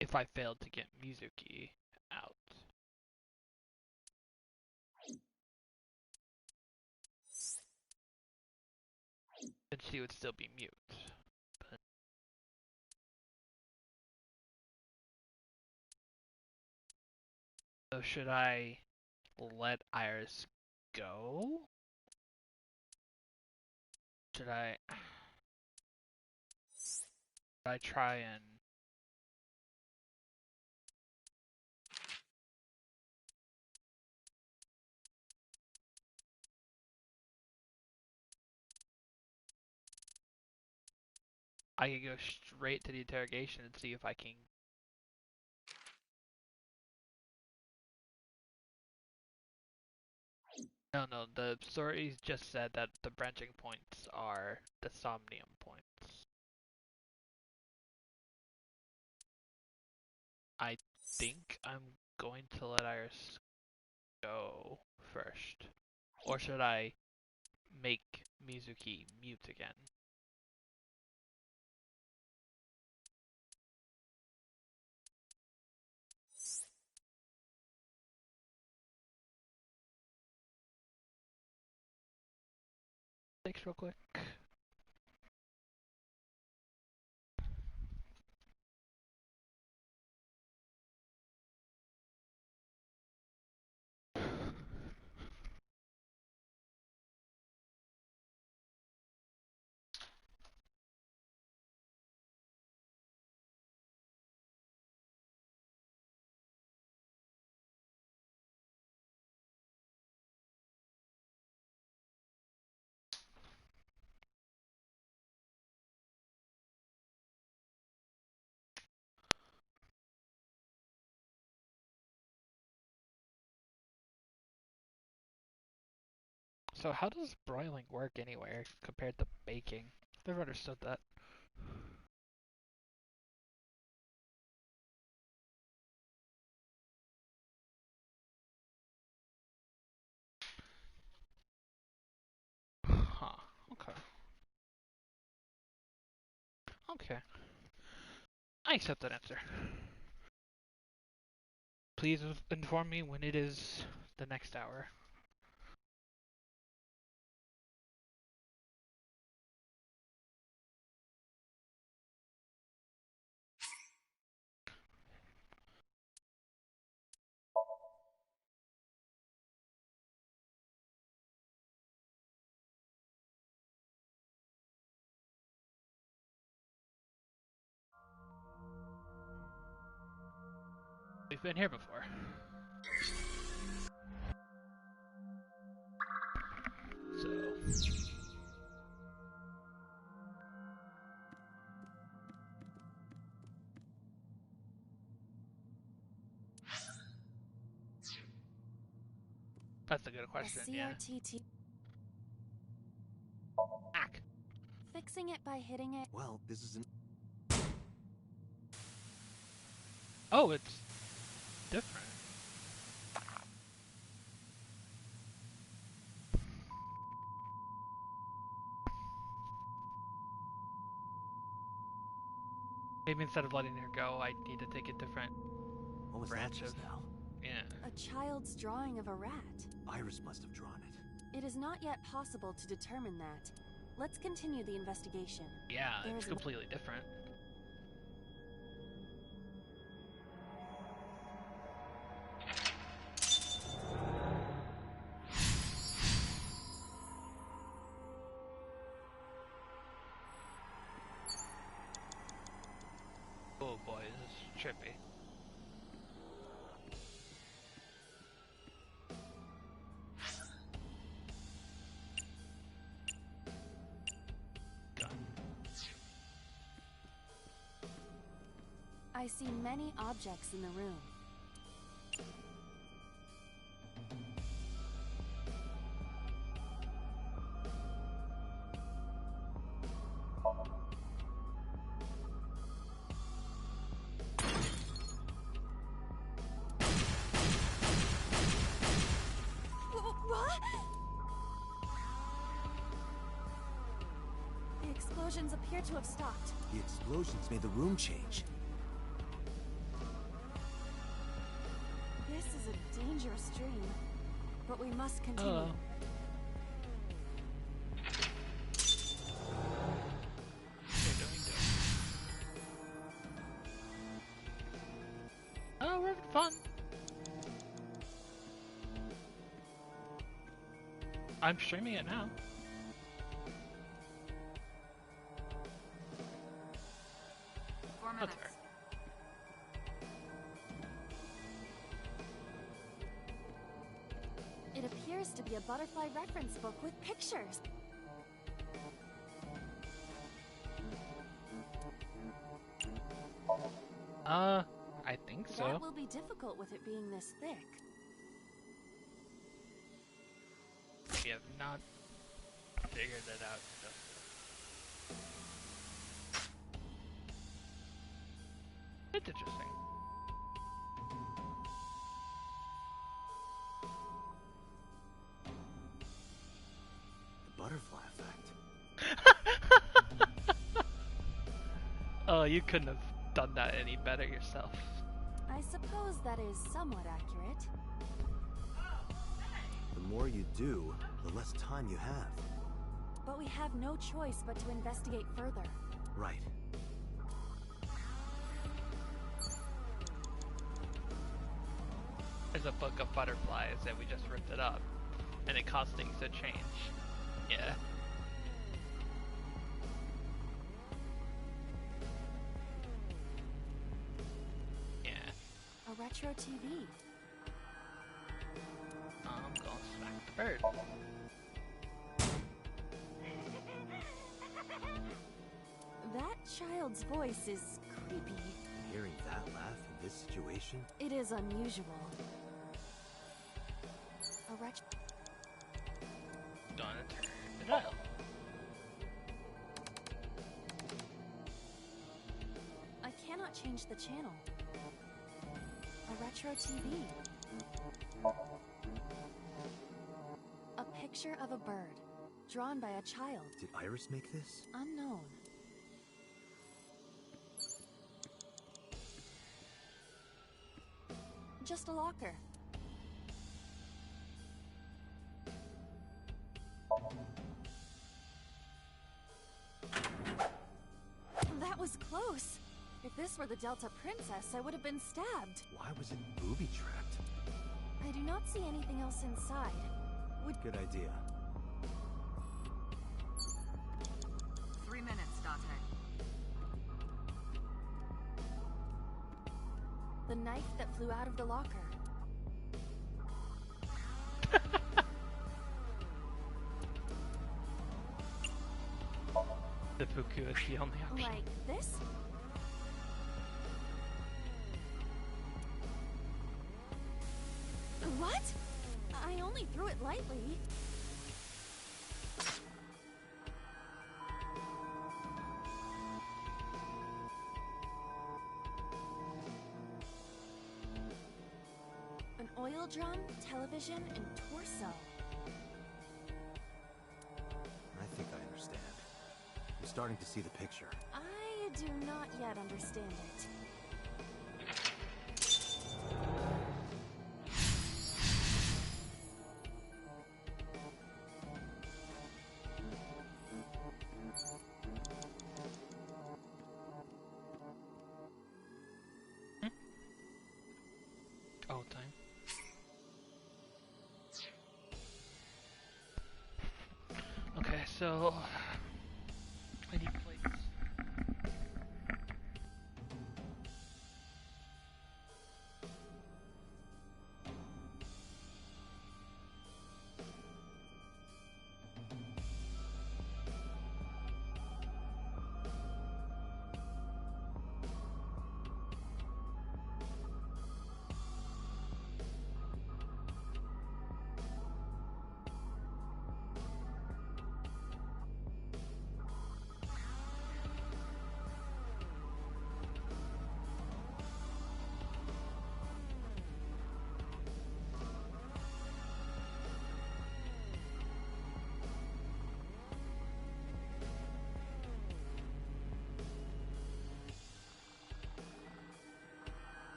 S1: if I failed to get Mizuki out. Then she would still be mute. But so should I let Iris go? Should I try and I could go straight to the interrogation and see if I can. No, the stories just said that the branching points are the somnium points. I think I'm going to let Iris go first. Or should I make Mizuki mute again? Thanks real quick. So how does broiling work anyway compared to baking? Never understood that. Huh. Okay. Okay. I accept that answer. Please inform me when it is the next hour. We've been here before. So... That's a good question, yeah.
S4: CRTT.
S1: Ack.
S4: Fixing it by hitting it.
S3: Well, this is an...
S1: Oh, it's different. Maybe instead of letting her go, I need to take a different branch of...
S3: now?
S1: Yeah.
S4: A child's drawing of a rat.
S3: Iris must have drawn it.
S4: It is not yet possible to determine that. Let's continue the investigation.
S1: Yeah, it's completely different. Oh boy, this is trippy.
S4: I see many objects in the room. What? The explosions appear to have stopped.
S3: The explosions made the room change.
S4: is a dangerous dream, but we must continue.
S1: Oh, we're having fun. I'm streaming it now.
S6: That's
S1: fair.
S4: It appears to be a butterfly reference book with pictures.
S1: I think so.
S4: That will be difficult with it being this thick.
S1: We have not figured it out still. It's interesting.
S3: The butterfly effect.
S1: Oh, you couldn't have done that any better yourself.
S4: I suppose that is somewhat accurate.
S3: The more you do, the less time you have.
S4: But we have no choice but to investigate further.
S3: Right.
S1: There's a book of butterflies and we just ripped it up. And it caused things to change. Yeah.
S4: A retro TV.
S1: I'm gonna smack the bird.
S4: That child's voice is creepy.
S3: Hearing that laugh in this situation?
S4: It is unusual. A retro...
S1: Gonna turn the dial.
S4: I cannot change the channel. A retro TV. A picture of a bird, drawn by a child.
S3: Did Iris make this?
S4: Unknown. Just a locker. That was close. If this were the Delta Princess, I would have been stabbed.
S3: Why was it booby-trapped?
S4: I do not see anything else inside.
S3: Good idea.
S6: 3 minutes, Dante.
S4: The knife that flew out of the locker.
S1: The Puku is the only option.
S4: Like this? What? I only threw it lightly. An oil drum, television, and torso.
S3: I think I understand. I'm starting to see the picture.
S4: I do not yet understand it.
S1: All time. Okay, so